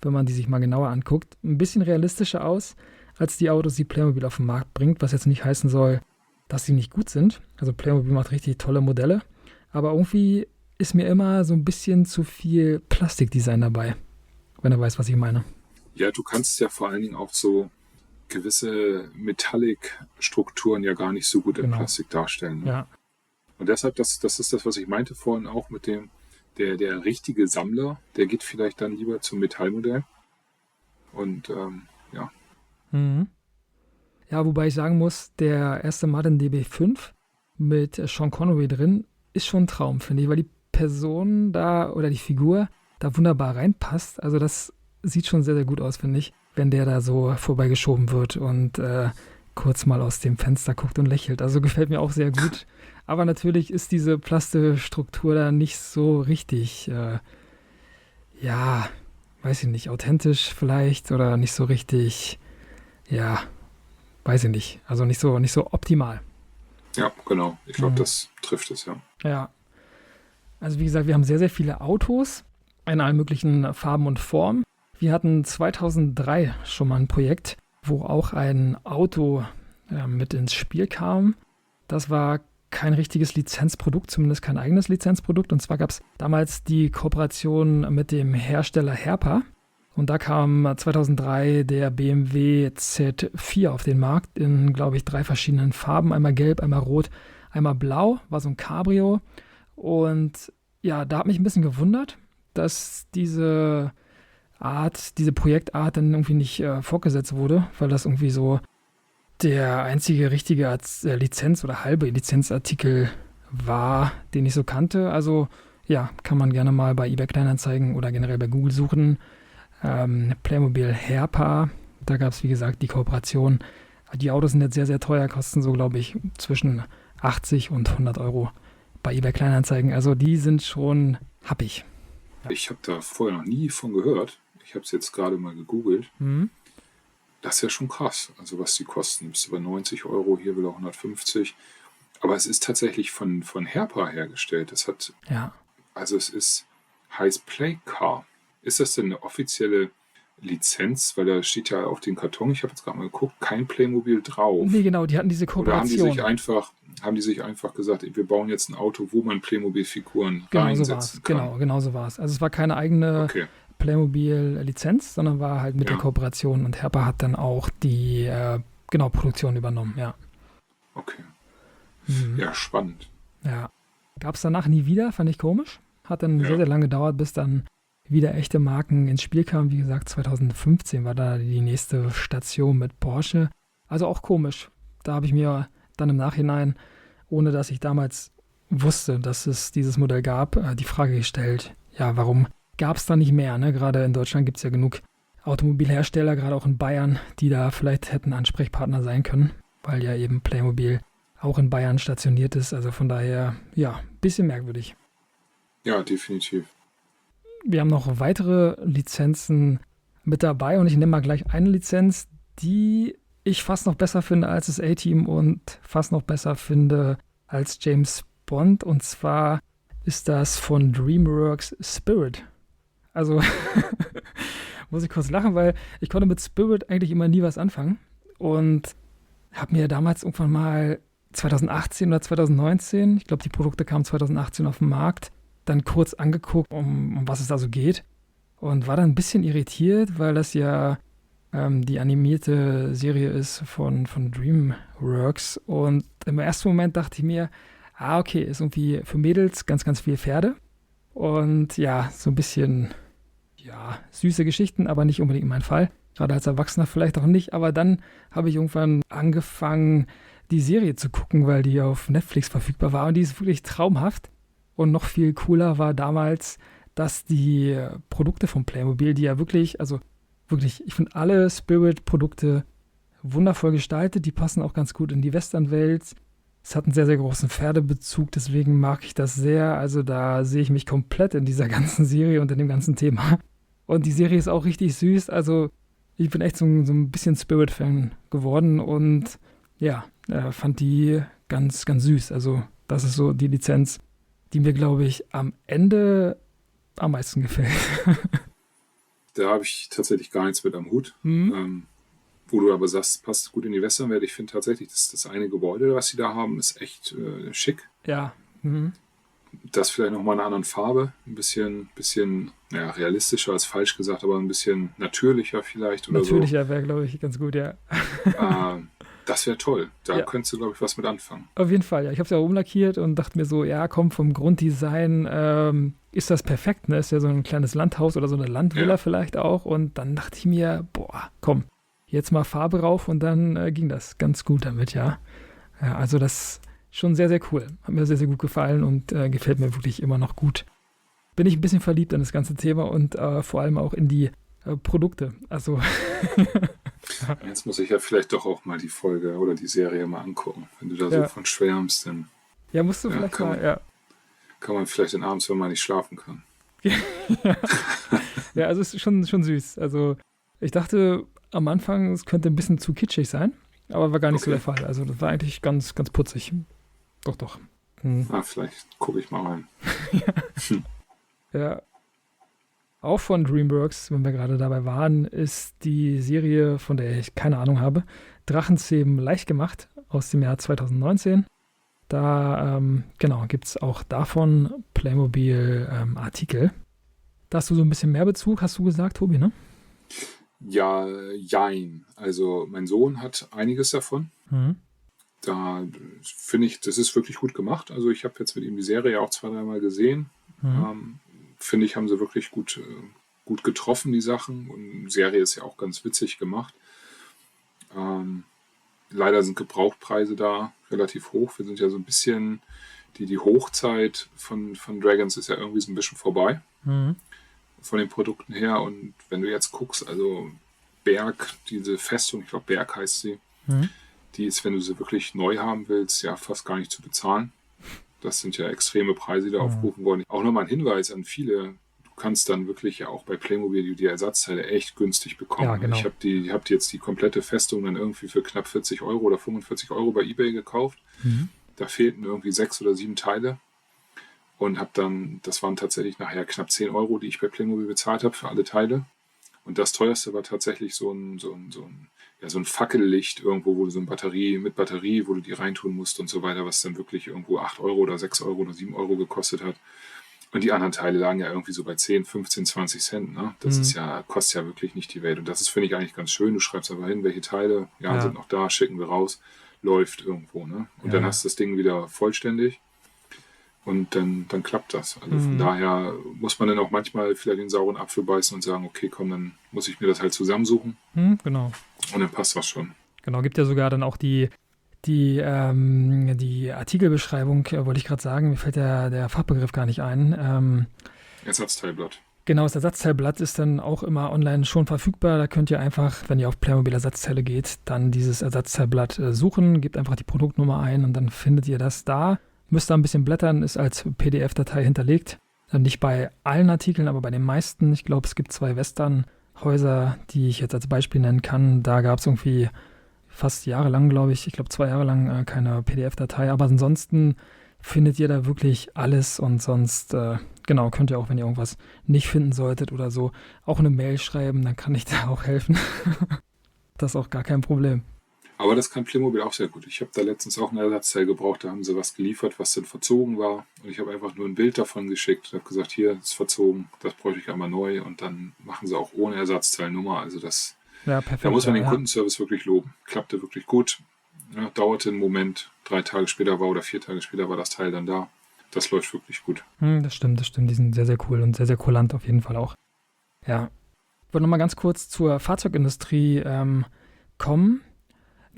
wenn man die sich mal genauer anguckt, ein bisschen realistischer aus, als die Autos, die Playmobil auf den Markt bringt, was jetzt nicht heißen soll, dass sie nicht gut sind. Also Playmobil macht richtig tolle Modelle, aber irgendwie ist mir immer so ein bisschen zu viel Plastikdesign dabei, wenn du weißt, was ich meine. Ja, du kannst ja vor allen Dingen auch so gewisse Metallic-Strukturen ja gar nicht so gut in Plastik darstellen. Ne? Ja. Und deshalb, das ist das, was ich meinte vorhin auch mit dem, der richtige Sammler, der geht vielleicht dann lieber zum Metallmodell. Und ja. Mhm. Ja, wobei ich sagen muss, der erste Martin DB5 mit Sean Connery drin ist schon ein Traum, finde ich, weil die Person da oder die Figur da wunderbar reinpasst. Also das sieht schon sehr, sehr gut aus, finde ich, wenn der da so vorbeigeschoben wird und kurz mal aus dem Fenster guckt und lächelt. Also gefällt mir auch sehr gut. Aber natürlich ist diese Plastikstruktur da nicht so richtig, weiß ich nicht, authentisch vielleicht oder nicht so richtig, weiß ich nicht. Also nicht so optimal. Ja, genau. Ich glaube, das trifft es, ja. Ja. Also wie gesagt, wir haben sehr, sehr viele Autos in allen möglichen Farben und Formen. Wir hatten 2003 schon mal ein Projekt, wo auch ein Auto mit ins Spiel kam. Das war kein richtiges Lizenzprodukt, zumindest kein eigenes Lizenzprodukt. Und zwar gab es damals die Kooperation mit dem Hersteller Herpa. Und da kam 2003 der BMW Z4 auf den Markt in, glaube ich, 3 verschiedenen Farben. Einmal gelb, einmal rot, einmal blau. War so ein Cabrio. Und ja, da hat mich ein bisschen gewundert, dass diese Projektart dann irgendwie nicht fortgesetzt wurde, weil das irgendwie so der einzige richtige Lizenz oder halbe Lizenzartikel war, den ich so kannte. Also ja, kann man gerne mal bei eBay Kleinanzeigen oder generell bei Google suchen. Playmobil Herpa, da gab es wie gesagt die Kooperation. Die Autos sind jetzt sehr, sehr teuer, kosten so glaube ich zwischen 80 und 100 Euro bei eBay Kleinanzeigen. Also die sind schon happig. Ja. Ich habe da vorher noch nie von gehört. Ich habe es jetzt gerade mal gegoogelt. Das ist ja schon krass. Also was die kosten. Bist du bei 90 Euro, hier will er 150. Aber es ist tatsächlich von Herpa hergestellt. Ja. Also heißt Play Car. Ist das denn eine offizielle Lizenz? Weil da steht ja auf den Karton, ich habe jetzt gerade mal geguckt, kein Playmobil drauf. Nee, genau, die hatten diese Oder haben Kooperation. die sich einfach gesagt, wir bauen jetzt ein Auto, wo man Playmobil-Figuren Genau so reinsetzen kann? Genau so war es. Also es war keine eigene Okay, Playmobil-Lizenz, sondern war halt mit der ja, Kooperation und Herpa hat dann auch die Produktion übernommen, ja. okay. Mhm. Ja, spannend. Ja. Gab es danach nie wieder, fand ich komisch. Hat dann sehr, Ja, sehr lange gedauert, bis dann wieder echte Marken ins Spiel kamen. Wie gesagt, 2015 war da die nächste Station mit Porsche. Also auch komisch. Da habe ich mir dann im Nachhinein, ohne dass ich damals wusste, dass es dieses Modell gab, die Frage gestellt, ja, warum gab es da nicht mehr? Ne? Gerade in Deutschland gibt es ja genug Automobilhersteller, gerade auch in Bayern, die da vielleicht hätten Ansprechpartner sein können, weil ja eben Playmobil auch in Bayern stationiert ist. Also von daher, ja, ein bisschen merkwürdig. ja, definitiv. Wir haben noch weitere Lizenzen mit dabei und ich nehme mal gleich eine Lizenz, die ich fast noch besser finde als das A-Team und fast noch besser finde als James Bond. Und zwar ist das von DreamWorks Spirit. Also muss ich kurz lachen, weil ich konnte mit Spirit eigentlich immer nie was anfangen und habe mir damals irgendwann mal 2018 oder 2019, ich glaube die Produkte kamen 2018 auf den Markt, dann kurz angeguckt, um was es da so geht und war dann ein bisschen irritiert, weil das ja die animierte Serie ist von DreamWorks und im ersten Moment dachte ich mir, okay, ist irgendwie für Mädels ganz, ganz viel Pferde und ja, so ein bisschen, ja, süße Geschichten, aber nicht unbedingt mein Fall. Gerade als Erwachsener vielleicht auch nicht, aber dann habe ich irgendwann angefangen, die Serie zu gucken, weil die auf Netflix verfügbar war und die ist wirklich traumhaft. Und noch viel cooler war damals, dass die Produkte von Playmobil, die ja wirklich, also wirklich, ich finde alle Spirit-Produkte wundervoll gestaltet, die passen auch ganz gut in die Westernwelt. Es hat einen sehr, sehr großen Pferdebezug, deswegen mag ich das sehr. Also da sehe ich mich komplett in dieser ganzen Serie und in dem ganzen Thema. Und die Serie ist auch richtig süß, also ich bin echt so ein bisschen Spirit-Fan geworden und ja, fand die ganz, ganz süß. Also das ist so die Lizenz, die mir, glaube ich, am Ende am meisten gefällt. Da habe ich tatsächlich gar nichts mit am Hut. Mhm. Wo du aber sagst, passt gut in die Westernwelt. Ich finde tatsächlich, das eine Gebäude, was sie da haben, ist echt schick. Ja. Mhm. Das vielleicht nochmal in einer anderen Farbe. Ein bisschen ja, realistischer als falsch gesagt, aber ein bisschen natürlicher vielleicht oder Natürlicher wäre, glaube ich, ganz gut, ja. so. Das wäre toll. Da Ja, könntest du, glaube ich, was mit anfangen. auf jeden Fall, ja. Ich habe es ja auch umlackiert und dachte mir so, ja, komm, vom Grunddesign ist das perfekt, ne? Ist ja so ein kleines Landhaus oder so eine Landvilla Ja, vielleicht auch. Und dann dachte ich mir, boah, komm, jetzt mal Farbe rauf und dann ging das ganz gut damit, ja. Ja, also das ist schon sehr, sehr cool. Hat mir sehr, sehr gut gefallen und gefällt mir wirklich immer noch gut. Bin ich ein bisschen verliebt in das ganze Thema und vor allem auch in die Produkte. Also, jetzt muss ich ja vielleicht doch auch mal die Folge oder die Serie mal angucken. Wenn du da so ja. von schwärmst, dann Ja, musst du ja, vielleicht mal, ja. kann man vielleicht dann abends, wenn man nicht schlafen kann. Ja, also es ist schon süß. Also ich dachte am Anfang, es könnte ein bisschen zu kitschig sein, aber war gar nicht so der Okay. Fall. Also das war eigentlich ganz, ganz putzig. Doch, doch. Hm. Vielleicht gucke ich mal rein. Ja, auch von DreamWorks, wenn wir gerade dabei waren, ist die Serie, von der ich keine Ahnung habe, Drachenzähmen leicht gemacht aus dem Jahr 2019. Da, genau, gibt es auch davon Playmobil-Artikel. Da hast du so ein bisschen mehr Bezug, hast du gesagt, Tobi, ne? Ja, jein. Also mein Sohn hat einiges davon. Mhm. Da finde ich, das ist wirklich gut gemacht. Also ich habe jetzt mit ihm die Serie ja auch 2, 3 Mal gesehen. Mhm. Finde ich, haben sie wirklich gut getroffen, die Sachen. Und die Serie ist ja auch ganz witzig gemacht. Ähm, Leider sind Gebrauchtpreise da relativ hoch. Wir sind ja so ein bisschen, die Hochzeit von Dragons ist ja irgendwie so ein bisschen vorbei Mhm. von den Produkten her. Und wenn du jetzt guckst, also Berg, diese Festung, ich glaube Berg heißt sie, Mhm. die ist, wenn du sie wirklich neu haben willst, ja fast gar nicht zu bezahlen. Das sind ja extreme Preise, die da Mhm. aufgerufen worden. Auch nochmal ein Hinweis an viele. Du kannst dann wirklich ja auch bei Playmobil die Ersatzteile echt günstig bekommen. Ja, genau. Ich habe jetzt die komplette Festung dann irgendwie für knapp 40 Euro oder 45 Euro bei eBay gekauft. Mhm. Da fehlten irgendwie 6 oder 7 Teile und habe dann, das waren tatsächlich nachher knapp 10 Euro, die ich bei Playmobil bezahlt habe für alle Teile. Und das teuerste war tatsächlich so ein Fackellicht irgendwo, wo du so eine Batterie, wo du die reintun musst und so weiter, was dann wirklich irgendwo 8 Euro oder 6 Euro oder 7 Euro gekostet hat. Und die anderen Teile lagen ja irgendwie so bei 10, 15, 20 Cent. Ne? Das ist kostet ja wirklich nicht die Welt. Und das ist, finde ich, eigentlich ganz schön. Du schreibst aber hin, welche Teile sind noch da, schicken wir raus, läuft irgendwo. Ne? Und dann hast du das Ding wieder vollständig. Und dann klappt das. Also von daher muss man dann auch manchmal vielleicht den sauren Apfel beißen und sagen, okay, komm, dann muss ich mir das halt zusammensuchen. Genau. Und dann passt das schon. Genau, gibt ja sogar dann auch die Artikelbeschreibung, wollte ich gerade sagen, mir fällt der Fachbegriff gar nicht ein. Ersatzteilblatt. Genau, das Ersatzteilblatt ist dann auch immer online schon verfügbar. Da könnt ihr einfach, wenn ihr auf Playmobil Ersatzteile geht, dann dieses Ersatzteilblatt suchen, gebt einfach die Produktnummer ein und dann findet ihr das da. Müsst da ein bisschen blättern, ist als PDF-Datei hinterlegt. Nicht bei allen Artikeln, aber bei den meisten. Ich glaube, es gibt 2 Westernhäuser, die ich jetzt als Beispiel nennen kann. Da gab es irgendwie fast jahrelang, glaube ich, 2 Jahre lang keine PDF-Datei. Aber ansonsten findet ihr da wirklich alles und sonst, könnt ihr auch, wenn ihr irgendwas nicht finden solltet oder so, auch eine Mail schreiben, dann kann ich da auch helfen. Das ist auch gar kein Problem. Aber das kann Playmobil auch sehr gut. Ich habe da letztens auch ein Ersatzteil gebraucht, da haben sie was geliefert, was dann verzogen war. Und ich habe einfach nur ein Bild davon geschickt und habe gesagt, hier, das ist verzogen, das bräuchte ich einmal neu. Und dann machen sie auch ohne Ersatzteilnummer. Also perfekt, da muss man den Kundenservice wirklich loben. Klappte wirklich gut. Ja, dauerte einen Moment, 3 Tage später oder 4 Tage später war das Teil dann da. Das läuft wirklich gut. Das stimmt. Die sind sehr, sehr cool und sehr, sehr kulant auf jeden Fall auch. Ja. Ich wollte nochmal ganz kurz zur Fahrzeugindustrie kommen.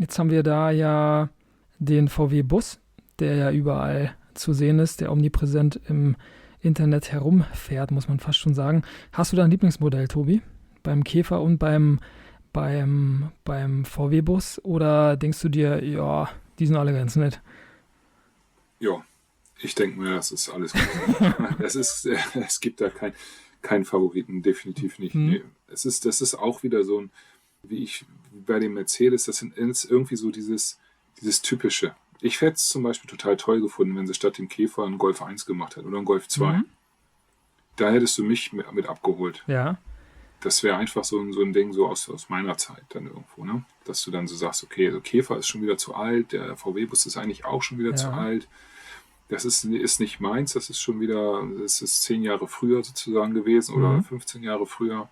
Jetzt haben wir da ja den VW-Bus, der ja überall zu sehen ist, der omnipräsent im Internet herumfährt, muss man fast schon sagen. Hast du da ein Lieblingsmodell, Tobi? Beim Käfer und beim VW-Bus? Oder denkst du dir, ja, die sind alle ganz nett? Ja, ich denke mir, das ist alles gut. Es gibt da keinen Favoriten, definitiv nicht. Nee. Das ist auch wieder so ein, wie bei dem Mercedes, das ist irgendwie so dieses Typische. Ich hätte es zum Beispiel total toll gefunden, wenn sie statt dem Käfer einen Golf 1 gemacht hätten oder einen Golf 2. Da hättest du mich mit abgeholt. Ja. Das wäre einfach so ein Ding so aus meiner Zeit dann irgendwo, ne? Dass du dann so sagst, okay, also Käfer ist schon wieder zu alt, der VW-Bus ist eigentlich auch schon wieder zu alt. Das ist nicht meins, das ist 10 Jahre früher sozusagen gewesen oder 15 Jahre früher.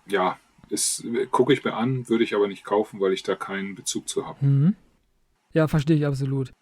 Ja, gucke ich mir an, würde ich aber nicht kaufen, weil ich da keinen Bezug zu habe. Ja, verstehe ich absolut.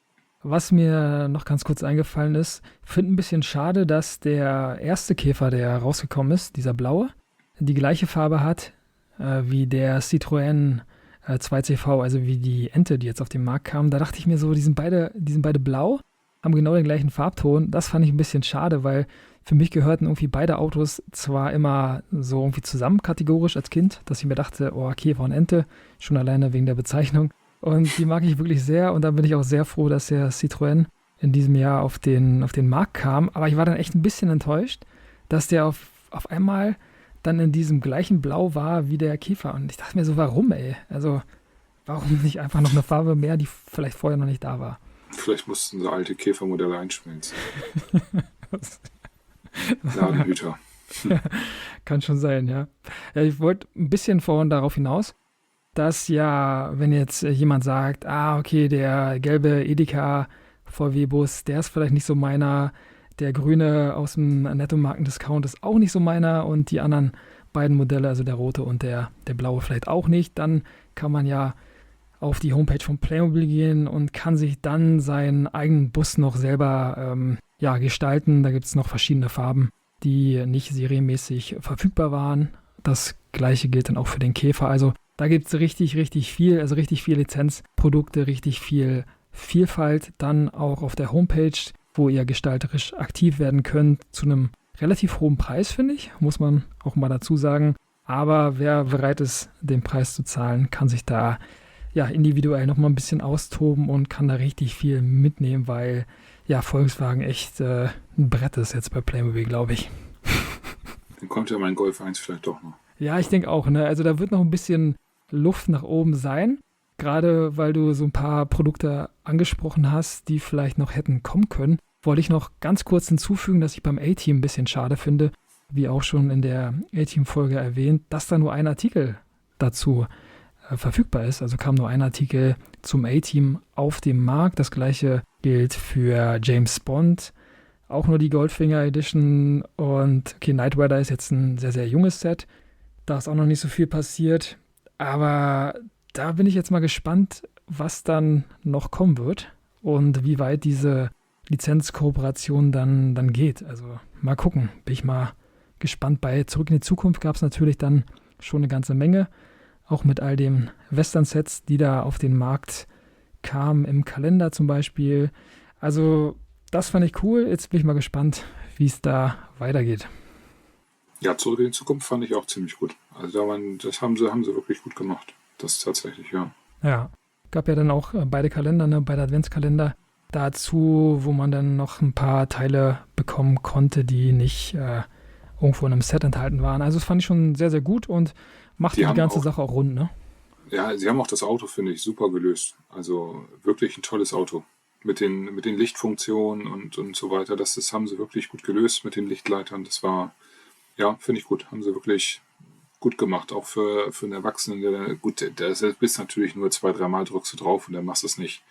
Was mir noch ganz kurz eingefallen ist, finde ein bisschen schade, dass der erste Käfer, der rausgekommen ist, dieser blaue, die gleiche Farbe hat wie der Citroën 2CV, also wie die Ente, die jetzt auf den Markt kam. Da dachte ich mir so, die sind beide blau, haben genau den gleichen Farbton. Das fand ich ein bisschen schade, weil für mich gehörten irgendwie beide Autos zwar immer so irgendwie zusammen kategorisch als Kind, dass ich mir dachte, oh, Käfer und Ente, schon alleine wegen der Bezeichnung. Und die mag ich wirklich sehr und da bin ich auch sehr froh, dass der Citroën in diesem Jahr auf den Markt kam. Aber ich war dann echt ein bisschen enttäuscht, dass der auf einmal dann in diesem gleichen Blau war wie der Käfer. Und ich dachte mir so, warum, ey? Also, warum nicht einfach noch eine Farbe mehr, die vielleicht vorher noch nicht da war? Vielleicht mussten so alte Käfermodelle einschmelzen. Ladenhüter. Kann schon sein, ja. Ich wollte ein bisschen vorhin darauf hinaus, dass ja, wenn jetzt jemand sagt, okay, der gelbe Edeka VW-Bus, der ist vielleicht nicht so meiner, der grüne aus dem Netto-Marken-Discount ist auch nicht so meiner und die anderen beiden Modelle, also der rote und der blaue vielleicht auch nicht, dann kann man ja auf die Homepage von Playmobil gehen und kann sich dann seinen eigenen Bus noch selber gestalten. Da gibt es noch verschiedene Farben, die nicht serienmäßig verfügbar waren. Das gleiche gilt dann auch für den Käfer. Also da gibt es richtig, richtig viel, also richtig viel Lizenzprodukte, richtig viel Vielfalt. Dann auch auf der Homepage, wo ihr gestalterisch aktiv werden könnt, zu einem relativ hohen Preis, finde ich, muss man auch mal dazu sagen. Aber wer bereit ist, den Preis zu zahlen, kann sich da individuell nochmal ein bisschen austoben und kann da richtig viel mitnehmen, weil ja, Volkswagen echt ein Brett ist jetzt bei Playmobil, glaube ich. Dann kommt ja mein Golf 1 vielleicht doch noch. Ja, ich denke auch, ne? Also da wird noch ein bisschen Luft nach oben sein. Gerade weil du so ein paar Produkte angesprochen hast, die vielleicht noch hätten kommen können, wollte ich noch ganz kurz hinzufügen, dass ich beim A-Team ein bisschen schade finde, wie auch schon in der A-Team-Folge erwähnt, dass da nur ein Artikel dazu verfügbar ist. Also kam nur ein Artikel zum A-Team auf dem Markt. Das gleiche gilt für James Bond. Auch nur die Goldfinger Edition. Und okay, Knight Rider ist jetzt ein sehr, sehr junges Set. Da ist auch noch nicht so viel passiert. Aber da bin ich jetzt mal gespannt, was dann noch kommen wird und wie weit diese Lizenzkooperation dann geht. Also mal gucken. Bin ich mal gespannt. Bei Zurück in die Zukunft gab es natürlich dann schon eine ganze Menge. Auch mit all den Western-Sets, die da auf den Markt kamen, im Kalender zum Beispiel. Also das fand ich cool. Jetzt bin ich mal gespannt, wie es da weitergeht. Ja, Zurück in die Zukunft fand ich auch ziemlich gut. Also das haben sie wirklich gut gemacht. Das tatsächlich, ja. Ja, gab ja dann auch beide Kalender, ne, beide Adventskalender dazu, wo man dann noch ein paar Teile bekommen konnte, die nicht irgendwo in einem Set enthalten waren. Also das fand ich schon sehr, sehr gut und macht die ganze Sache auch rund, ne? Ja, sie haben auch das Auto, finde ich, super gelöst. Also wirklich ein tolles Auto. Mit den Lichtfunktionen und so weiter. Das haben sie wirklich gut gelöst mit den Lichtleitern. Das war, ja, finde ich gut. Haben sie wirklich gut gemacht. Auch für einen Erwachsenen, der bist natürlich nur 2-3 Mal drückst du drauf und dann machst du es nicht.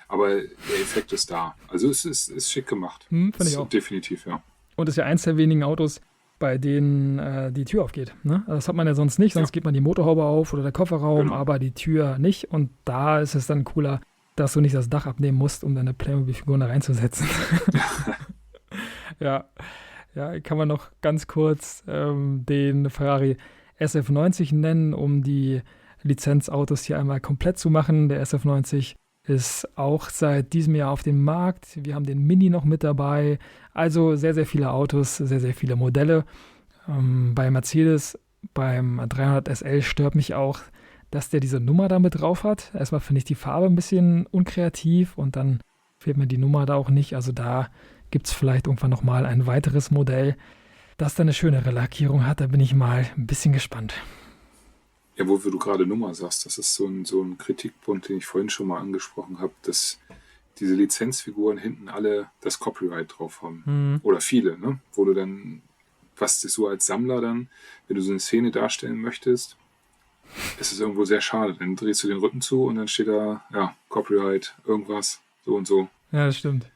Aber der Effekt ist da. Also es ist schick gemacht. Finde ich auch. Definitiv, ja. Und es ist ja eins der wenigen Autos, bei denen die Tür aufgeht. Ne? Das hat man ja sonst nicht, sonst geht man die Motorhaube auf oder der Kofferraum, aber die Tür nicht. Und da ist es dann cooler, dass du nicht das Dach abnehmen musst, um deine Playmobil-Figuren da reinzusetzen. ja, kann man noch ganz kurz den Ferrari SF90 nennen, um die Lizenzautos hier einmal komplett zu machen. Der SF90 ist auch seit diesem Jahr auf dem Markt. Wir haben den Mini noch mit dabei. Also sehr, sehr viele Autos, sehr, sehr viele Modelle. Bei Mercedes, beim 300 SL stört mich auch, dass der diese Nummer da mit drauf hat. Erstmal finde ich die Farbe ein bisschen unkreativ und dann fehlt mir die Nummer da auch nicht. Also da gibt es vielleicht irgendwann nochmal ein weiteres Modell, das da eine schönere Lackierung hat. Da bin ich mal ein bisschen gespannt. Ja, wo du gerade Nummer sagst, das ist so ein Kritikpunkt, den ich vorhin schon mal angesprochen habe, dass diese Lizenzfiguren hinten alle das Copyright drauf haben. Oder viele, ne? Wo du dann, was ist so als Sammler dann, wenn du so eine Szene darstellen möchtest, ist es irgendwo sehr schade. Dann drehst du den Rücken zu und dann steht da, ja, Copyright, irgendwas, so und so. Ja, das stimmt.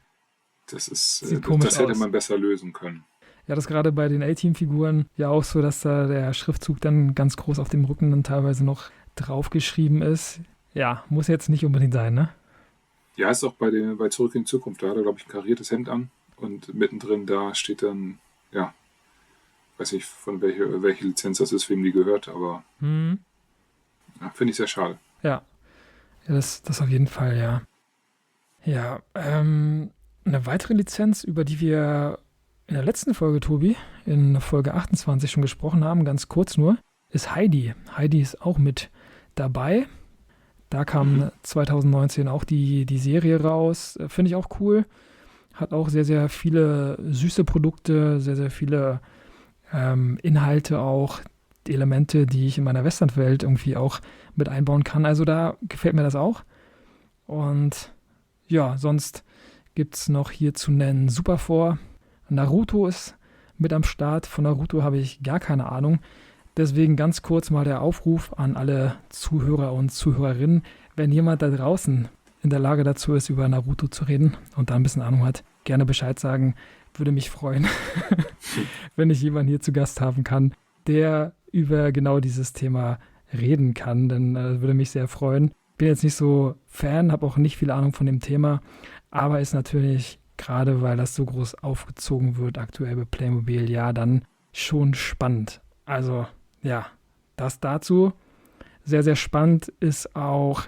Das hätte man besser lösen können. Ja, das gerade bei den A-Team-Figuren ja auch so, dass da der Schriftzug dann ganz groß auf dem Rücken dann teilweise noch draufgeschrieben ist. Ja, muss jetzt nicht unbedingt sein, ne? Ja, ist auch bei Zurück in die Zukunft. Da hat er, glaube ich, ein kariertes Hemd an und mittendrin da steht dann, ja, weiß nicht, von welche Lizenz das ist, wem die gehört, aber ja, finde ich sehr schade. Ja, das auf jeden Fall, ja. Ja, eine weitere Lizenz, über die wir in der letzten Folge, Tobi, in Folge 28 schon gesprochen haben, ganz kurz nur, ist Heidi. Heidi ist auch mit dabei. Da kam 2019 auch die Serie raus. Finde ich auch cool. Hat auch sehr, sehr viele süße Produkte, sehr, sehr viele Inhalte auch, Elemente, die ich in meiner Western-Welt irgendwie auch mit einbauen kann. Also da gefällt mir das auch. Und ja, sonst gibt es noch hier zu nennen Super4. Naruto ist mit am Start. Von Naruto habe ich gar keine Ahnung. Deswegen ganz kurz mal der Aufruf an alle Zuhörer und Zuhörerinnen. Wenn jemand da draußen in der Lage dazu ist, über Naruto zu reden und da ein bisschen Ahnung hat, gerne Bescheid sagen. Würde mich freuen, wenn ich jemanden hier zu Gast haben kann, der über genau dieses Thema reden kann. Dann würde mich sehr freuen. Bin jetzt nicht so Fan, habe auch nicht viel Ahnung von dem Thema, aber ist natürlich, gerade weil das so groß aufgezogen wird, aktuell bei Playmobil, ja, dann schon spannend. Also, ja, das dazu. Sehr, sehr spannend ist auch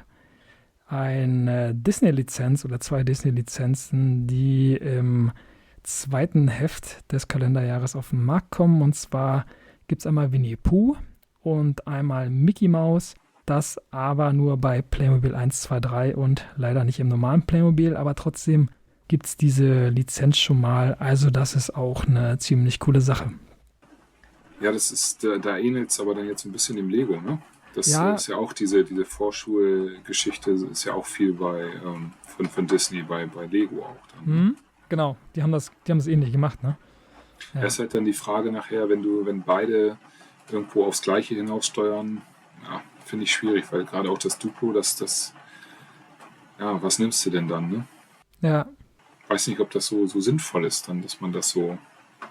eine Disney-Lizenz oder 2 Disney-Lizenzen, die im 2. Heft des Kalenderjahres auf den Markt kommen. Und zwar gibt es einmal Winnie Pooh und einmal Mickey Mouse. Das aber nur bei Playmobil 1, 2, 3 und leider nicht im normalen Playmobil, aber trotzdem gibt es diese Lizenz schon mal. Also das ist auch eine ziemlich coole Sache. Ja, da ähnelt es aber dann jetzt ein bisschen dem Lego, ne? Das Ja, ist ja auch diese Vorschulgeschichte, ist ja auch viel von Disney bei Lego auch dann. Ne? genau. Die haben das ähnlich gemacht, ne? Ja. Ja. Es ist halt dann die Frage nachher, wenn beide irgendwo aufs Gleiche hinaussteuern, ja, finde ich schwierig, weil gerade auch das Duplo, ja, was nimmst du denn dann, ne? Ja, Weiß nicht, ob das so sinnvoll ist, dann, dass man das so,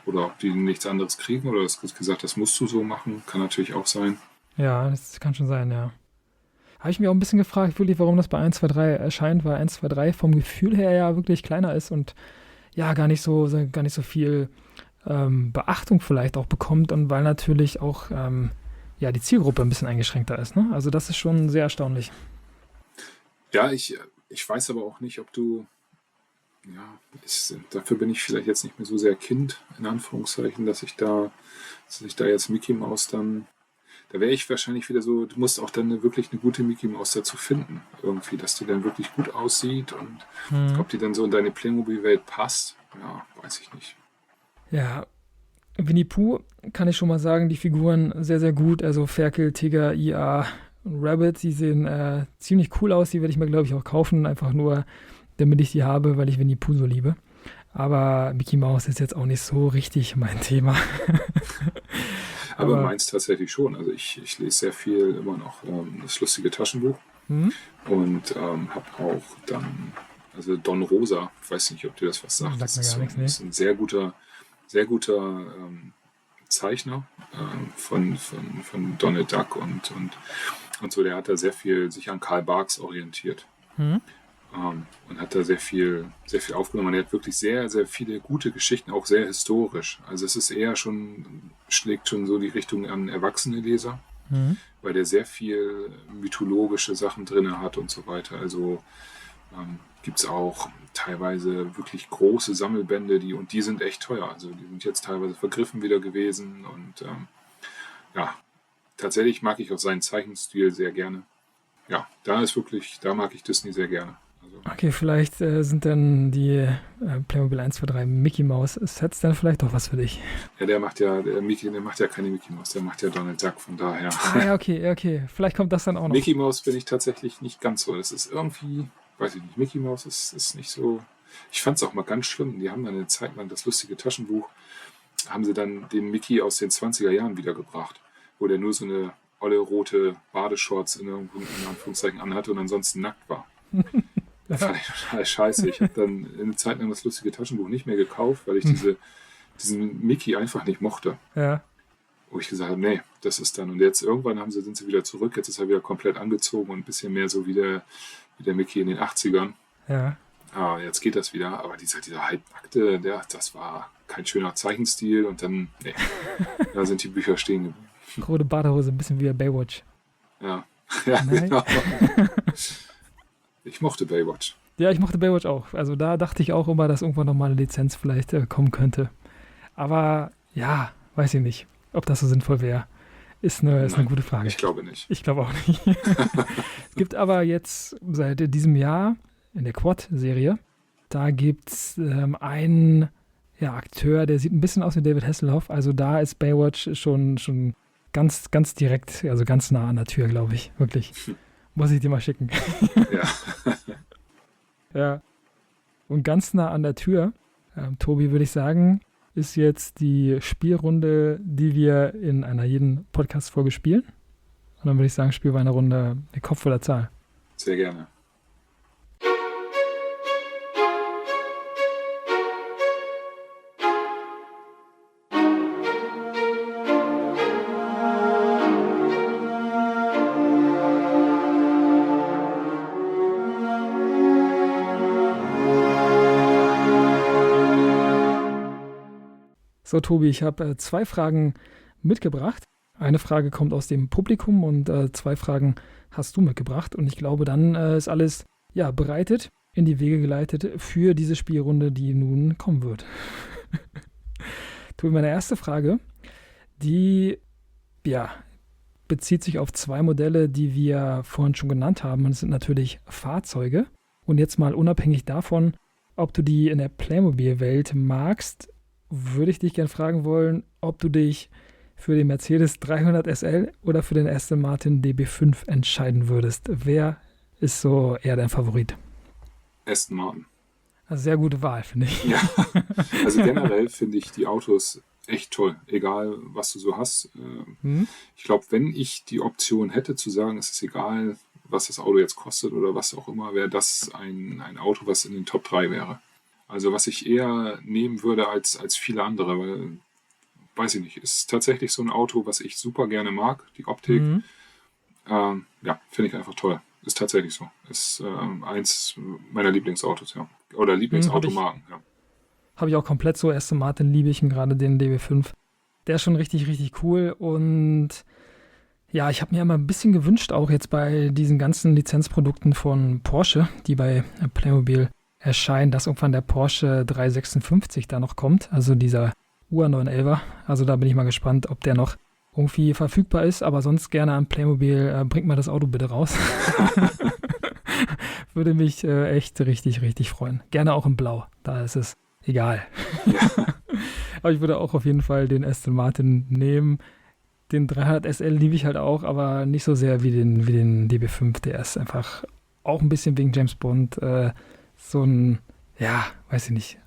oder ob die nichts anderes kriegen oder das gesagt, das musst du so machen, kann natürlich auch sein. ja, das kann schon sein, ja. Habe ich mir auch ein bisschen gefragt, wirklich, warum das bei 1, 2, 3 erscheint, weil 1, 2, 3 vom Gefühl her ja wirklich kleiner ist und ja, gar nicht so viel Beachtung vielleicht auch bekommt und weil natürlich auch ja, die Zielgruppe ein bisschen eingeschränkter ist. Ne? Also das ist schon sehr erstaunlich. Ja, ich weiß aber auch nicht, ob du, ja, dafür bin ich vielleicht jetzt nicht mehr so sehr Kind, in Anführungszeichen, dass ich da jetzt Mickey Mouse dann, da wäre ich wahrscheinlich wieder so, du musst auch dann wirklich eine gute Mickey Mouse dazu finden, irgendwie, dass die dann wirklich gut aussieht und Mhm. ob die dann so in deine Playmobil-Welt passt, ja, weiß ich nicht. Ja, Winnie Pooh kann ich schon mal sagen, die Figuren sehr, sehr gut. Also Ferkel, Tiger, IA und Rabbit, die sehen ziemlich cool aus. Die werde ich mir, glaube ich, auch kaufen. Einfach nur, damit ich die habe, weil ich Winnie Pooh so liebe. Aber Mickey Mouse ist jetzt auch nicht so richtig mein Thema. Aber Aber, meins tatsächlich schon. Also ich lese sehr viel immer noch das lustige Taschenbuch hm? und habe auch dann, also Don Rosa, ich weiß nicht, ob dir das was sagt. Sagt Das mir ist, gar nichts, nee. ist ein sehr guter Zeichner von Donald Duck und so. Der hat da sehr viel sich an Karl Barks orientiert. Hm? Und hat da sehr viel aufgenommen. Und er hat wirklich sehr, sehr viele gute Geschichten, auch sehr historisch. Also es ist eher schlägt schon so die Richtung an erwachsene Leser, Hm? weil der sehr viel mythologische Sachen drin hat und so weiter. Also gibt es auch teilweise wirklich große Sammelbände, die sind echt teuer. Also die sind jetzt teilweise vergriffen wieder gewesen. Und ja, tatsächlich mag ich auch seinen Zeichenstil sehr gerne. Ja, da mag ich Disney sehr gerne. Also, Okay, vielleicht sind dann die Playmobil 1, 2, 3 Mickey Mouse Sets dann vielleicht doch was für dich. ja, der macht ja keine Mickey Mouse, der macht ja Donald Duck, von daher. Ah ja, okay, ja, okay. Vielleicht kommt das dann auch noch. Mickey Mouse bin ich tatsächlich nicht ganz so. Das ist irgendwie, weiß ich nicht, Mickey Mouse ist nicht so. Ich fand es auch mal ganz schlimm. Die haben dann eine Zeit lang das lustige Taschenbuch, haben sie dann den Mickey aus den 20er Jahren wiedergebracht, wo der nur so eine olle rote Badeshorts in Anführungszeichen anhatte und ansonsten nackt war. Das fand ich total scheiße. Ich habe dann eine Zeit lang das lustige Taschenbuch nicht mehr gekauft, weil ich diesen Mickey einfach nicht mochte. Ja, Wo ich gesagt habe, nee, das ist dann. Und jetzt irgendwann sind sie wieder zurück. Jetzt ist er wieder komplett angezogen und ein bisschen mehr so wie der Mickey in den 80ern. ja. Jetzt geht das wieder. Aber dieser halbnackte, das war kein schöner Zeichenstil. Und dann, nee, da sind die Bücher stehen geblieben. Rote Badehose, ein bisschen wie bei Baywatch. Ja, ja, Nein. genau. Ich mochte Baywatch. Ja, ich mochte Baywatch auch. Also da dachte ich auch immer, dass irgendwann nochmal eine Lizenz vielleicht kommen könnte. Aber ja, weiß ich nicht, ob das so sinnvoll wäre. Ist eine gute Frage. Ich glaube nicht. Ich glaube auch nicht. Es gibt aber jetzt seit diesem Jahr in der Quad-Serie, da gibt es einen Akteur, der sieht ein bisschen aus wie David Hasselhoff. Also da ist Baywatch schon ganz, ganz direkt, also ganz nah an der Tür, glaube ich. Wirklich. Muss ich dir mal schicken. Ja. Ja. Und ganz nah an der Tür, Tobi, würde ich sagen, ist jetzt die Spielrunde, die wir in einer jeden Podcast-Folge spielen. Und dann würde ich sagen, spielen wir eine Runde der Kopf oder Zahl. Sehr gerne. So, Tobi, ich habe 2 Fragen mitgebracht. Eine Frage kommt aus dem Publikum und 2 Fragen hast du mitgebracht. Und ich glaube, dann ist alles bereitet, in die Wege geleitet für diese Spielrunde, die nun kommen wird. Tobi, meine erste Frage, die bezieht sich auf 2 Modelle, die wir vorhin schon genannt haben. Und es sind natürlich Fahrzeuge. Und jetzt mal unabhängig davon, ob du die in der Playmobil-Welt magst, würde ich dich gerne fragen wollen, ob du dich für den Mercedes 300 SL oder für den Aston Martin DB5 entscheiden würdest. Wer ist so eher dein Favorit? Aston Martin. Also sehr gute Wahl, finde ich. Ja, also generell finde ich die Autos echt toll, egal was du so hast. Ich glaube, wenn ich die Option hätte zu sagen, es ist egal, was das Auto jetzt kostet oder was auch immer, wäre das ein Auto, was in den Top 3 wäre. Also was ich eher nehmen würde als viele andere, weil, weiß ich nicht, ist tatsächlich so ein Auto, was ich super gerne mag, die Optik. Ja, finde ich einfach toll. Ist tatsächlich so. Ist eins meiner Lieblingsautos, ja. Oder Lieblingsautomarken, ja. Habe ich auch komplett so. Aston Martin liebe ich, und gerade den DB5. Der ist schon richtig, richtig cool. Und ja, ich habe mir immer ein bisschen gewünscht, auch jetzt bei diesen ganzen Lizenzprodukten von Porsche, die bei Playmobil erscheinen, dass irgendwann der Porsche 356 da noch kommt. Also dieser UA911er. Also da bin ich mal gespannt, ob der noch irgendwie verfügbar ist. Aber sonst gerne an Playmobil, bringt mal das Auto bitte raus. Würde mich echt richtig, richtig freuen. Gerne auch in Blau. Da ist es egal. Ja. Aber ich würde auch auf jeden Fall den Aston Martin nehmen. Den 300 SL liebe ich halt auch, aber nicht so sehr wie den DB5. Der ist einfach auch ein bisschen wegen James Bond so ein, ja, weiß ich nicht,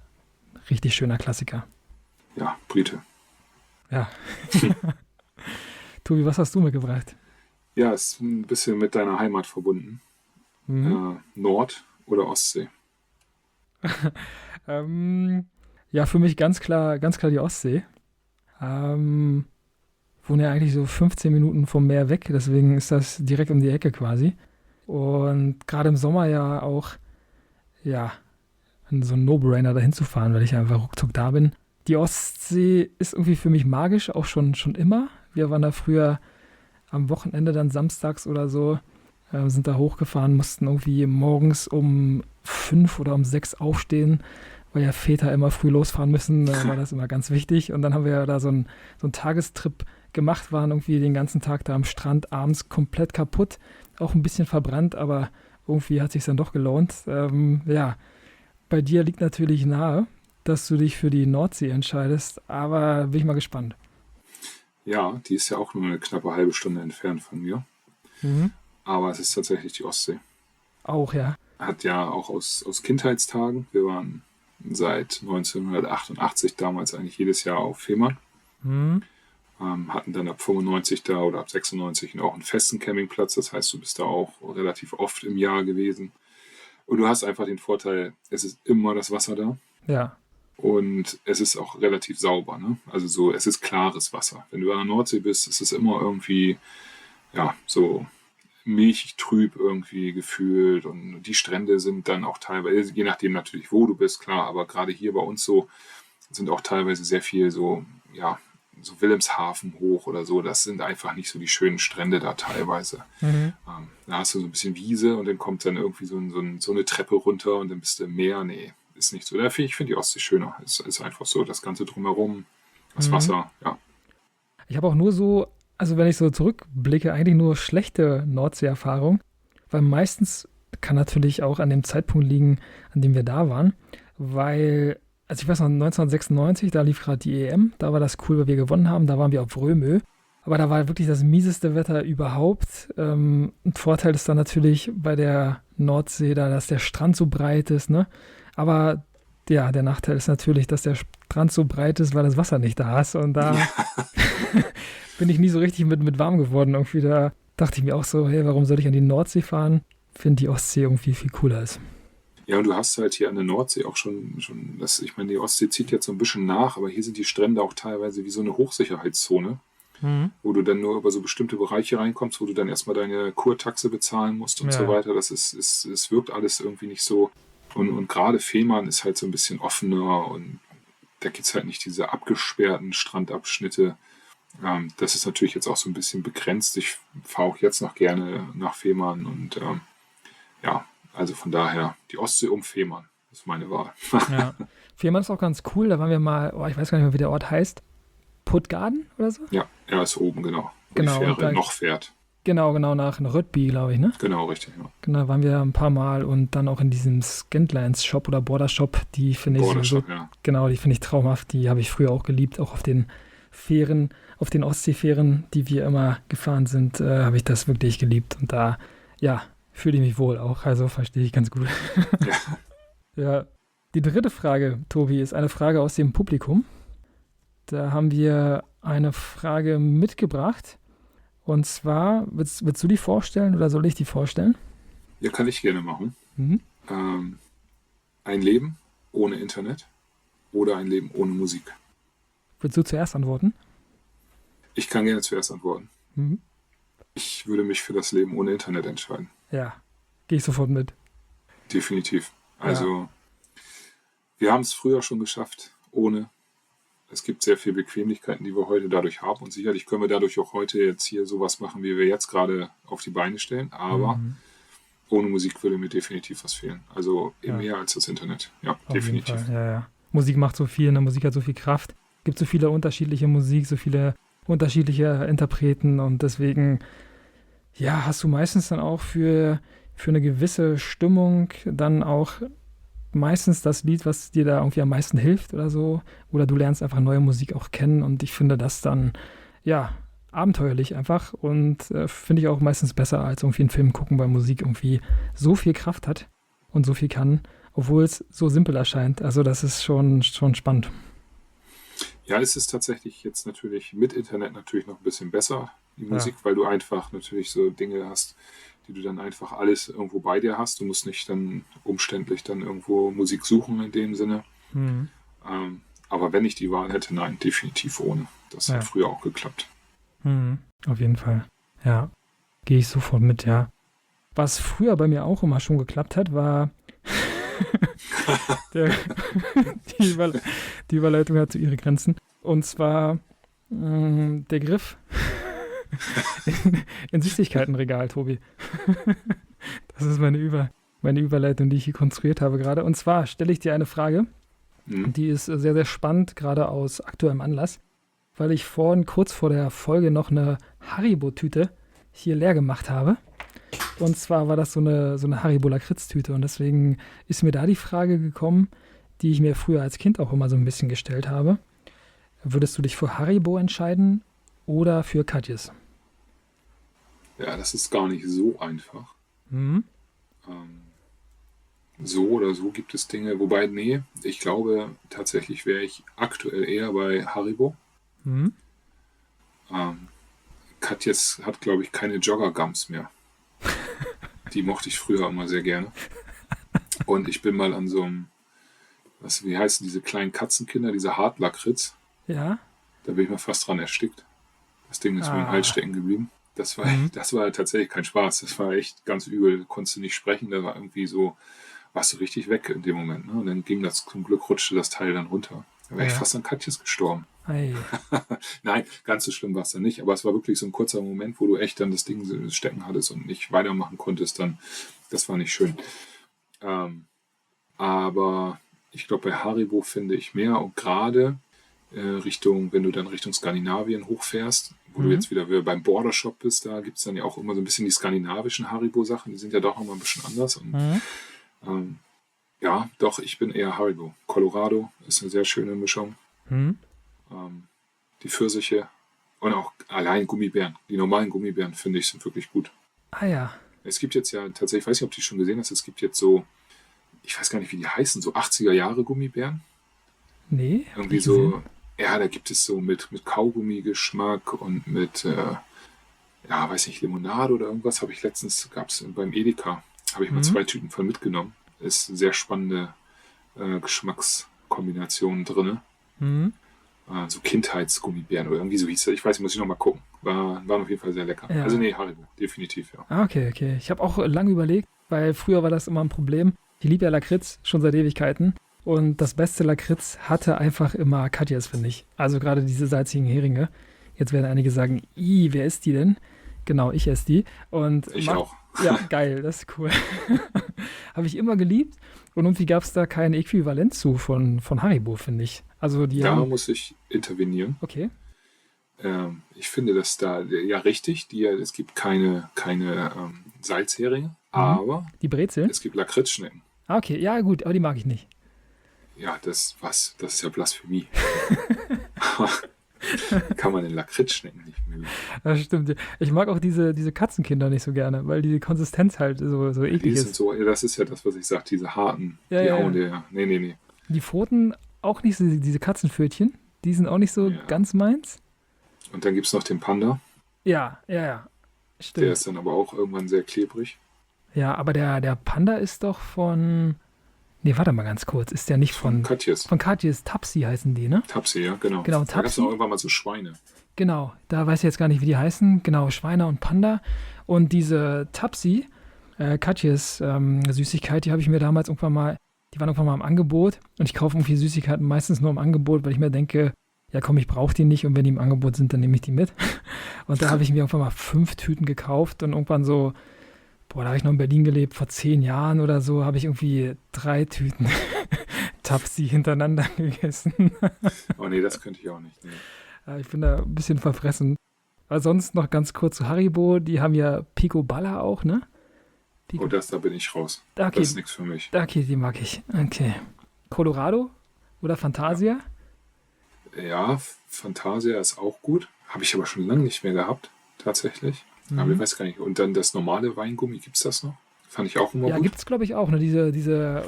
richtig schöner Klassiker. Ja, Brite. Ja. Tobi, was hast du mitgebracht? Ja, ist ein bisschen mit deiner Heimat verbunden. Nord- oder Ostsee? Ja, für mich ganz klar die Ostsee. Wohne ja eigentlich so 15 Minuten vom Meer weg, deswegen ist das direkt um die Ecke quasi. Und gerade im Sommer ja auch, ja, so ein No-Brainer dahin zu fahren, weil ich einfach ruckzuck da bin. Die Ostsee ist irgendwie für mich magisch, auch schon immer. Wir waren da früher am Wochenende dann samstags oder so, sind da hochgefahren, mussten irgendwie morgens um 5 oder um 6 aufstehen, weil ja Väter immer früh losfahren müssen, da war das immer ganz wichtig. Und dann haben wir ja da so einen Tagestrip gemacht, waren irgendwie den ganzen Tag da am Strand, abends komplett kaputt, auch ein bisschen verbrannt, aber irgendwie hat es sich dann doch gelohnt. Ja, bei dir liegt natürlich nahe, dass du dich für die Nordsee entscheidest, aber bin ich mal gespannt. Ja, die ist ja auch nur eine knappe halbe Stunde entfernt von mir. Aber es ist tatsächlich die Ostsee. Auch, ja. Hat ja auch aus Kindheitstagen. Wir waren seit 1988 damals eigentlich jedes Jahr auf Fehmarn. Hatten dann ab 95 da oder ab 96 auch einen festen Campingplatz. Das heißt, du bist da auch relativ oft im Jahr gewesen. Und du hast einfach den Vorteil, es ist immer das Wasser da. Ja. Und es ist auch relativ sauber, ne? Also so, es ist klares Wasser. Wenn du an der Nordsee bist, ist es immer irgendwie, ja, so milchig trüb irgendwie gefühlt. Und die Strände sind dann auch teilweise, je nachdem natürlich, wo du bist, klar, aber gerade hier bei uns so, sind auch teilweise sehr viel so, ja, so Wilhelmshaven hoch oder so. Das sind einfach nicht so die schönen Strände da teilweise. Da hast du so ein bisschen Wiese und dann kommt dann irgendwie so eine Treppe runter und dann bist du im Meer. Nee, ist nicht so. Ich finde die Ostsee schöner. Es ist einfach so, das Ganze drumherum, das Wasser, ja. Ich habe auch nur so, also wenn ich so zurückblicke, eigentlich nur schlechte Nordsee-Erfahrung, weil meistens kann natürlich auch an dem Zeitpunkt liegen, an dem wir da waren, weil, also ich weiß noch, 1996, da lief gerade die EM, da war das cool, weil wir gewonnen haben, da waren wir auf Römö, aber da war wirklich das mieseste Wetter überhaupt. Ein Vorteil ist dann natürlich bei der Nordsee da, dass der Strand so breit ist, ne? Aber ja, der Nachteil ist natürlich, dass der Strand so breit ist, weil das Wasser nicht da ist. Und da bin ich nie so richtig mit warm geworden. Irgendwie da dachte ich mir auch so, hey, warum soll ich an die Nordsee fahren? Finde die Ostsee irgendwie viel cooler ist. Ja, und du hast halt hier an der Nordsee auch schon ich meine, die Ostsee zieht jetzt so ein bisschen nach, aber hier sind die Strände auch teilweise wie so eine Hochsicherheitszone, wo du dann nur über so bestimmte Bereiche reinkommst, wo du dann erstmal deine Kurtaxe bezahlen musst und so weiter. Es wirkt alles irgendwie nicht so. Und gerade Fehmarn ist halt so ein bisschen offener und da gibt es halt nicht diese abgesperrten Strandabschnitte. Das ist natürlich jetzt auch so ein bisschen begrenzt. Ich fahre auch jetzt noch gerne nach Fehmarn und ja, also von daher die Ostsee um Fehmarn ist meine Wahl. Ja. Fehmarn ist auch ganz cool. Da waren wir mal, ich weiß gar nicht mehr, wie der Ort heißt. Puttgarden oder so? Ja, ist oben, genau. Wo Genau, die Fähre noch fährt. Genau, nach Rödby, glaube ich, ne? Genau, richtig. Ja. Genau, waren wir ein paar Mal und dann auch in diesem Scandlines Shop oder Border Shop, die finde ich sowieso, Bordershop, ja. genau, die finde ich traumhaft. Die habe ich früher auch geliebt, auch auf den Fähren, auf den Ostseefähren, die wir immer gefahren sind, habe ich das wirklich geliebt. Und da, ja, fühle ich mich wohl auch. Also verstehe ich ganz gut. Ja. Ja, die dritte Frage, Tobi, ist eine Frage aus dem Publikum. Da haben wir eine Frage mitgebracht. Und zwar, willst du die vorstellen oder soll ich die vorstellen? Ja, kann ich gerne machen. Mhm. Ein Leben ohne Internet oder ein Leben ohne Musik? Willst du zuerst antworten? Ich kann gerne zuerst antworten. Mhm. Ich würde mich für das Leben ohne Internet entscheiden. Ja, gehe ich sofort mit. Definitiv. Also, wir haben es früher schon geschafft, ohne. Es gibt sehr viele Bequemlichkeiten, die wir heute dadurch haben. Und sicherlich können wir dadurch auch heute jetzt hier sowas machen, wie wir jetzt gerade auf die Beine stellen. Aber ohne Musik würde mir definitiv was fehlen. Also mehr als das Internet. Ja, Auf definitiv. jeden Fall. Ja. Musik macht so viel, ne? Musik hat so viel Kraft. Gibt so viele unterschiedliche Musik, so viele unterschiedliche Interpreten und deswegen, ja, hast du meistens dann auch für eine gewisse Stimmung dann auch meistens das Lied, was dir da irgendwie am meisten hilft oder so. Oder du lernst einfach neue Musik auch kennen und ich finde das dann, ja, abenteuerlich einfach und finde ich auch meistens besser als irgendwie einen Film gucken, weil Musik irgendwie so viel Kraft hat und so viel kann, obwohl es so simpel erscheint. Also das ist schon spannend. Ja, es ist tatsächlich jetzt natürlich mit Internet natürlich noch ein bisschen besser, die Musik, weil du einfach natürlich so Dinge hast, die du dann einfach alles irgendwo bei dir hast. Du musst nicht dann umständlich dann irgendwo Musik suchen in dem Sinne. Aber wenn ich die Wahl hätte, nein, definitiv ohne. Das hat früher auch geklappt. Auf jeden Fall. Ja, gehe ich sofort mit, ja. Was früher bei mir auch immer schon geklappt hat, war die Überleitung hat zu ihre Grenzen. Und zwar der Griff in Süßigkeitenregal, Tobi. Das ist meine Überleitung, die ich hier konstruiert habe gerade. Und zwar stelle ich dir eine Frage, die ist sehr, sehr spannend, gerade aus aktuellem Anlass, weil ich kurz vor der Folge noch eine Haribo-Tüte hier leer gemacht habe. Und zwar war das so eine Haribo-Lakritz-Tüte und deswegen ist mir da die Frage gekommen, die ich mir früher als Kind auch immer so ein bisschen gestellt habe. Würdest du dich für Haribo entscheiden oder für Katjes? Ja, das ist gar nicht so einfach. So oder so gibt es Dinge, wobei, nee, ich glaube, tatsächlich wäre ich aktuell eher bei Haribo. Katjes hat, glaube ich, keine Jogger-Gums mehr. Die mochte ich früher immer sehr gerne. Und ich bin mal an so einem, wie heißen diese kleinen Katzenkinder, diese Hartlakritz. Ja. Da bin ich mal fast dran erstickt. Das Ding ist mir im Hals stecken geblieben. Das war tatsächlich kein Spaß. Das war echt ganz übel. Konntest du nicht sprechen. Da war irgendwie so, warst du richtig weg in dem Moment. Ne? Und dann ging das, zum Glück rutschte das Teil dann runter. Da wäre ich fast an Katjes gestorben. Nein, ganz so schlimm war es dann nicht. Aber es war wirklich so ein kurzer Moment, wo du echt dann das Ding stecken hattest und nicht weitermachen konntest. Dann, das war nicht schön. Aber ich glaube, bei Haribo finde ich mehr. Und gerade wenn du dann Richtung Skandinavien hochfährst, wo du jetzt wieder beim Border Shop bist, da gibt es dann ja auch immer so ein bisschen die skandinavischen Haribo-Sachen. Die sind ja doch immer ein bisschen anders. Und ja, doch, ich bin eher Haribo. Colorado ist eine sehr schöne Mischung. Die Pfirsiche und auch allein Gummibären. Die normalen Gummibären, finde ich, sind wirklich gut. Ah ja. Es gibt jetzt ja tatsächlich, ich weiß nicht, ob du die schon gesehen hast, es gibt jetzt so, ich weiß gar nicht, wie die heißen, so 80er Jahre Gummibären. Nee. Irgendwie so, ja, da gibt es so mit Kaugummi-Geschmack und mit, weiß nicht, Limonade oder irgendwas. Habe ich letztens, gab es beim Edeka, habe ich mal 2 Tüten von mitgenommen. Ist eine sehr spannende Geschmackskombination drin. So Kindheitsgummibären oder irgendwie so hieß das. Ich weiß, muss ich noch mal gucken. Waren auf jeden Fall sehr lecker. Ja. Also nee, Haribo, definitiv, ja. Okay. Ich habe auch lange überlegt, weil früher war das immer ein Problem. Ich liebe ja Lakritz schon seit Ewigkeiten. Und das beste Lakritz hatte einfach immer Katjes, finde ich. Also gerade diese salzigen Heringe. Jetzt werden einige sagen, wer ist die denn? Genau, ich esse die. Und ich auch. Ja, geil, das ist cool. Habe ich immer geliebt. Und irgendwie gab es da kein Äquivalent zu von Haribo, finde ich. Also da muss ich intervenieren. Okay. Ich finde das da ja richtig. Es gibt keine Salzheringe, aber Die Brezel? es gibt Lakritzschnecken. Ah, okay, ja gut, aber die mag ich nicht. Ja, das ist ja Blasphemie. Kann man den Lakritzschnecken nicht mögen. Das stimmt. Ich mag auch diese Katzenkinder nicht so gerne, weil die Konsistenz halt so eklig Die sind ist. so, das ist ja das, was ich sage, diese harten, Ja, die ja, hauen ja. dir ja. Nee. Die Pfoten auch nicht so, diese Katzenpfötchen, die sind auch nicht so Ja. ganz meins. Und dann gibt es noch den Panda, Ja. der Stimmt. ist dann aber auch irgendwann sehr klebrig. Ja, aber der Panda ist doch von. Nee, warte mal ganz kurz. Ist der nicht von Katjes. Katjes? Tapsi heißen die, ne? Tapsi, ja, genau. Genau, Da gab es Tapsi. auch irgendwann mal so Schweine. Genau, da weiß ich jetzt gar nicht, wie die heißen. Genau, Schweine und Panda. Und diese Tapsi, Katjes Süßigkeit, die habe ich mir damals die waren irgendwann mal im Angebot. Und ich kaufe irgendwie Süßigkeiten meistens nur im Angebot, weil ich mir denke, ja komm, ich brauche die nicht und wenn die im Angebot sind, dann nehme ich die mit. Und da habe ich mir irgendwann mal 5 Tüten gekauft und irgendwann so, da habe ich noch in Berlin gelebt, vor 10 Jahren oder so, habe ich irgendwie 3 Tüten Tapsi hintereinander gegessen. Oh nee, das könnte ich auch nicht. Nee. Ja, ich bin da ein bisschen verfressen. Aber sonst noch ganz kurz zu Haribo, die haben ja Pico Balla auch, ne? Oh, da bin ich raus. Okay, Das ist nichts für mich. okay, die mag ich. Okay. Colorado oder Fantasia? Ja, Fantasia ist auch gut. Habe ich aber schon lange nicht mehr gehabt, tatsächlich. Aber ich weiß gar nicht. Und dann das normale Weingummi, gibt es das noch? Fand ich auch immer Ja, gut. gibt es, glaube ich, auch. Ne? Diese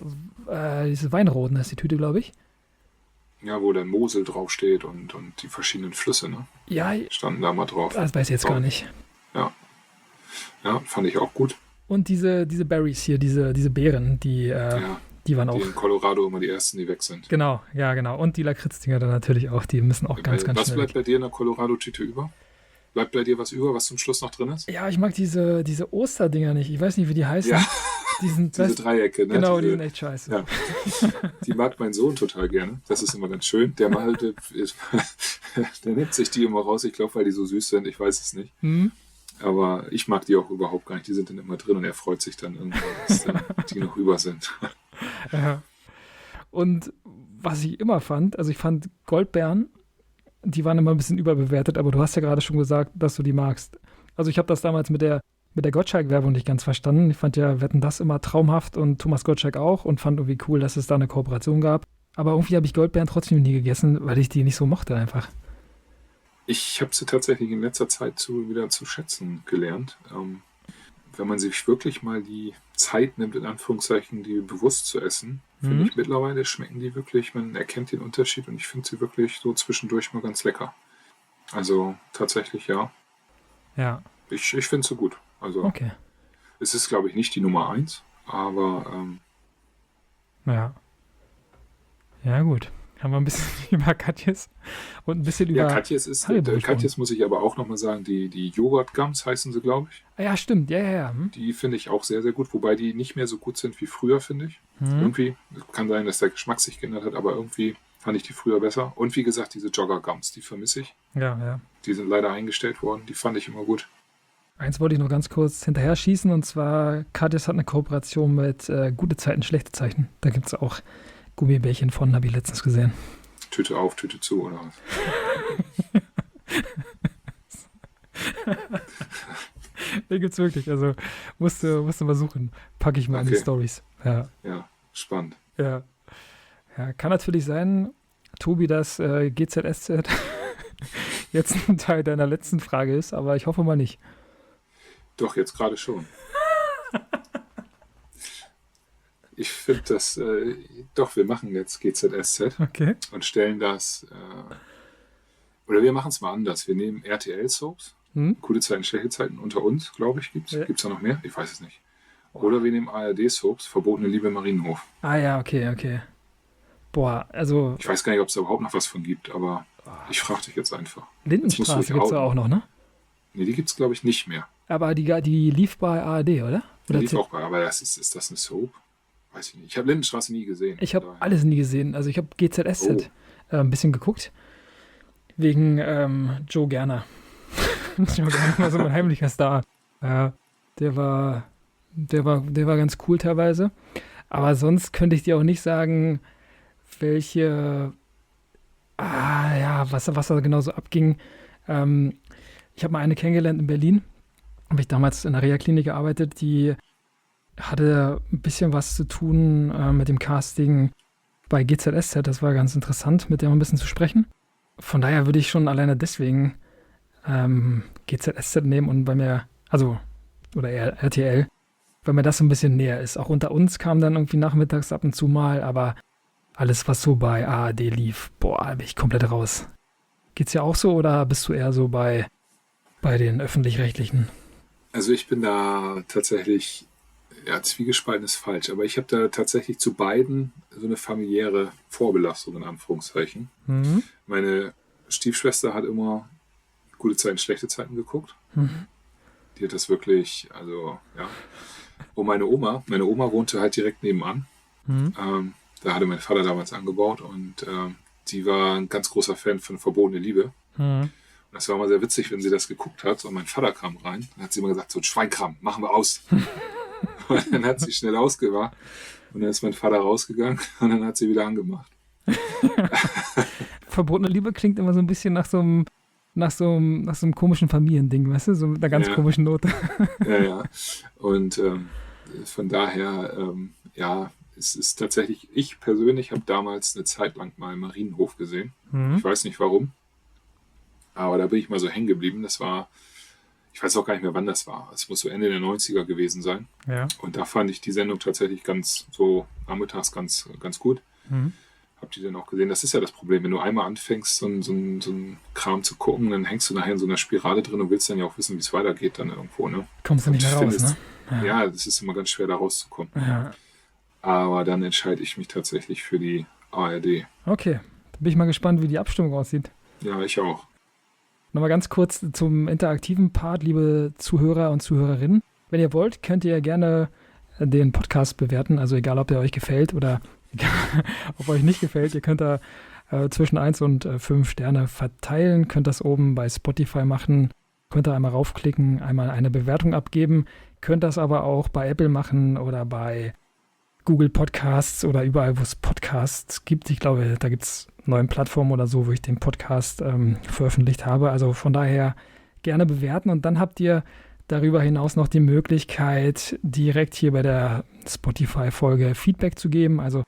Weinroten, das ist die Tüte, glaube ich. Ja, wo dann Mosel draufsteht und die verschiedenen Flüsse, ne? Ja, Standen da mal drauf. das weiß ich jetzt gar nicht. Ja, fand ich auch gut. Und diese Berries hier, diese Beeren, die Ja, waren die auch. in Colorado immer die ersten, die weg sind. Genau, ja, genau. Und die Lakritzdinger dann natürlich auch, die müssen auch ganz Was schnell bleibt weg. bei dir in der Colorado-Tüte über? Bleibt bei dir was über, was zum Schluss noch drin ist? Ja, ich mag diese Osterdinger nicht. Ich weiß nicht, wie die heißen. Ja, Die sind, diese Dreiecke, ne? genau, die Diese, sind echt scheiße. ja. Die mag mein Sohn total gerne. Das ist immer ganz schön. Der nimmt sich die immer raus. Ich glaube, weil die so süß sind. Ich weiß es nicht. Hm? Aber ich mag die auch überhaupt gar nicht. Die sind dann immer drin und er freut sich dann irgendwann, dass dann die noch über sind. Ja. Und was ich immer fand, also ich fand Goldbeeren, die waren immer ein bisschen überbewertet, aber du hast ja gerade schon gesagt, dass du die magst. Also ich habe das damals mit der Gottschalk-Werbung nicht ganz verstanden. Ich fand ja Wetten, das immer traumhaft und Thomas Gottschalk auch und fand irgendwie cool, dass es da eine Kooperation gab. Aber irgendwie habe ich Goldbeeren trotzdem nie gegessen, weil ich die nicht so mochte einfach. Ich habe sie tatsächlich in letzter Zeit wieder zu schätzen gelernt. Wenn man sich wirklich mal die Zeit nimmt, in Anführungszeichen, die bewusst zu essen, finde ich mittlerweile schmecken die wirklich, man erkennt den Unterschied und ich finde sie wirklich so zwischendurch mal ganz lecker. Also tatsächlich ja. Ja, Ich finde sie gut. Also okay. es ist, glaube ich, nicht die Nummer 1, aber Ja. Ja, gut. Haben wir ein bisschen über Katjes und ein bisschen über. ja, Katjes Haribo gesprochen. Katjes muss ich aber auch nochmal sagen, die Joghurt-Gums heißen sie, glaube ich. Ah, ja, stimmt. Ja. Die finde ich auch sehr, sehr gut, wobei die nicht mehr so gut sind wie früher, finde ich. Irgendwie, kann sein, dass der Geschmack sich geändert hat, aber irgendwie fand ich die früher besser. Und wie gesagt, diese Jogger-Gums, die vermisse ich. Ja. Die sind leider eingestellt worden, die fand ich immer gut. Eins wollte ich noch ganz kurz hinterher schießen und zwar Katjes hat eine Kooperation mit Gute Zeiten, Schlechte Zeiten. Da gibt es auch Gummibärchen von, habe ich letztens gesehen. Tüte auf, Tüte zu, oder was? Den gibt's wirklich, also musste mal suchen. Packe ich mal in die Okay. Stories. Ja. Ja, spannend. Ja, kann natürlich sein, Tobi, dass GZSZ jetzt ein Teil deiner letzten Frage ist, aber ich hoffe mal nicht. Doch, jetzt gerade schon. Ich finde das, doch, wir machen jetzt GZSZ Okay. und stellen das, oder wir machen es mal anders. Wir nehmen RTL-Soaps, Gute Zeiten, Schlechte Zeiten unter uns, glaube ich, gibt's. Ja. Gibt's da noch mehr? Ich weiß es nicht. Oder wir nehmen ARD-Soaps, Verbotene Liebe Marienhof. Ah ja, okay. Boah, also Ich weiß gar nicht, ob es da überhaupt noch was von gibt, aber ich frage dich jetzt einfach. Lindenstraße Jetzt musst du dich gibt's da outen. auch noch, ne? Nee, die gibt es, glaube ich, nicht mehr. Aber die lief bei ARD, oder? Die Oder lief auch bei, aber ist das eine Soap? Weiß ich nicht. Ich habe Lindenstraße nie gesehen. Ich habe Daher- alles nie gesehen. Also ich habe GZSZ ein bisschen geguckt. Wegen Joe Gerner. Joe Gerner war so mein heimlicher Star. Ja, der war ganz cool teilweise. Aber sonst könnte ich dir auch nicht sagen, welche, was da genau so abging. Ich habe mal eine kennengelernt in Berlin. Habe ich damals in der Reha-Klinik gearbeitet. Die hatte ein bisschen was zu tun mit dem Casting bei GZSZ. Das war ganz interessant, mit der mal ein bisschen zu sprechen. Von daher würde ich schon alleine deswegen GZSZ nehmen und bei mir, also, oder eher RTL, weil mir das so ein bisschen näher ist. Auch unter uns kam dann irgendwie nachmittags ab und zu mal, aber alles, was so bei ARD lief, boah, da bin ich komplett raus. Geht's ja auch so oder bist du eher so bei den Öffentlich-Rechtlichen? Also ich bin da tatsächlich, ja, zwiegespalten ist falsch, aber ich habe da tatsächlich zu beiden so eine familiäre Vorbelastung in Anführungszeichen. Mhm. Meine Stiefschwester hat immer gute Zeiten, schlechte Zeiten geguckt. Mhm. Die hat das wirklich, also ja. Und meine Oma wohnte halt direkt nebenan. Mhm. Da hatte mein Vater damals angebaut und die war ein ganz großer Fan von Verbotene Liebe. Mhm. Und das war immer sehr witzig, wenn sie das geguckt hat und mein Vater kam rein. Dann hat sie immer gesagt, so ein Schweinkram, machen wir aus. Und dann hat sie schnell ausgemacht und dann ist mein Vater rausgegangen und dann hat sie wieder angemacht. Verbotene Liebe klingt immer so ein bisschen nach so einem komischen Familiending, weißt du? So mit einer ganz komischen Note. Ja. Und von daher, ja, es ist tatsächlich, ich persönlich habe damals eine Zeit lang mal Marienhof gesehen. Mhm. Ich weiß nicht warum, aber da bin ich mal so hängen geblieben. Das war, ich weiß auch gar nicht mehr, wann das war. Es muss so Ende der 90er gewesen sein. Ja. Und da fand ich die Sendung tatsächlich ganz so nachmittags ganz gut. Mhm. Hab die dann auch gesehen. Das ist ja das Problem. Wenn du einmal anfängst, so ein Kram zu gucken, dann hängst du nachher in so einer Spirale drin und willst dann ja auch wissen, wie es weitergeht dann irgendwo. Ne? Kommst du nicht mehr raus, ne? Ja, das ist immer ganz schwer, da rauszukommen. Ja. Aber dann entscheide ich mich tatsächlich für die ARD. Okay, da bin ich mal gespannt, wie die Abstimmung aussieht. Ja, ich auch. Nochmal ganz kurz zum interaktiven Part, liebe Zuhörer und Zuhörerinnen. Wenn ihr wollt, könnt ihr gerne den Podcast bewerten. Also egal, ob der euch gefällt oder ob euch nicht gefällt. Ihr könnt da zwischen 1 und 5 Sterne verteilen. Könnt das oben bei Spotify machen. Könnt ihr einmal raufklicken, einmal eine Bewertung abgeben. Könnt das aber auch bei Apple machen oder bei Google Podcasts oder überall, wo es Podcasts gibt. Ich glaube, da gibt es 9 Plattformen oder so, wo ich den Podcast veröffentlicht habe. Also von daher gerne bewerten und dann habt ihr darüber hinaus noch die Möglichkeit, direkt hier bei der Spotify-Folge Feedback zu geben. Also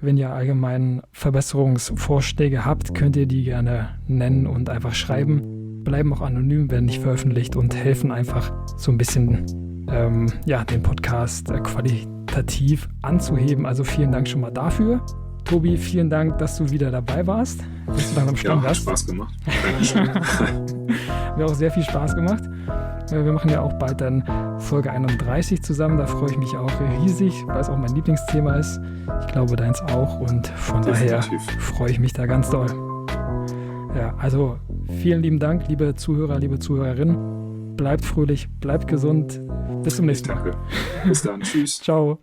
wenn ihr allgemein Verbesserungsvorschläge habt, könnt ihr die gerne nennen und einfach schreiben. Bleiben auch anonym, werden nicht veröffentlicht und helfen einfach so ein bisschen den Podcast qualitativ anzuheben. Also vielen Dank schon mal dafür. Tobi, vielen Dank, dass du wieder dabei warst. Bist du dann am Stammgast? Ja, hat Spaß gemacht. Mir auch sehr viel Spaß gemacht. Wir machen ja auch bald dann Folge 31 zusammen. Da freue ich mich auch riesig, weil es auch mein Lieblingsthema ist. Ich glaube, deins auch. Und von daher freue ich mich da ganz doll. Ja, also vielen lieben Dank, liebe Zuhörer, liebe Zuhörerinnen. Bleibt fröhlich, bleibt gesund. Bis zum nächsten Mal. Danke. Bis dann. Tschüss. Ciao.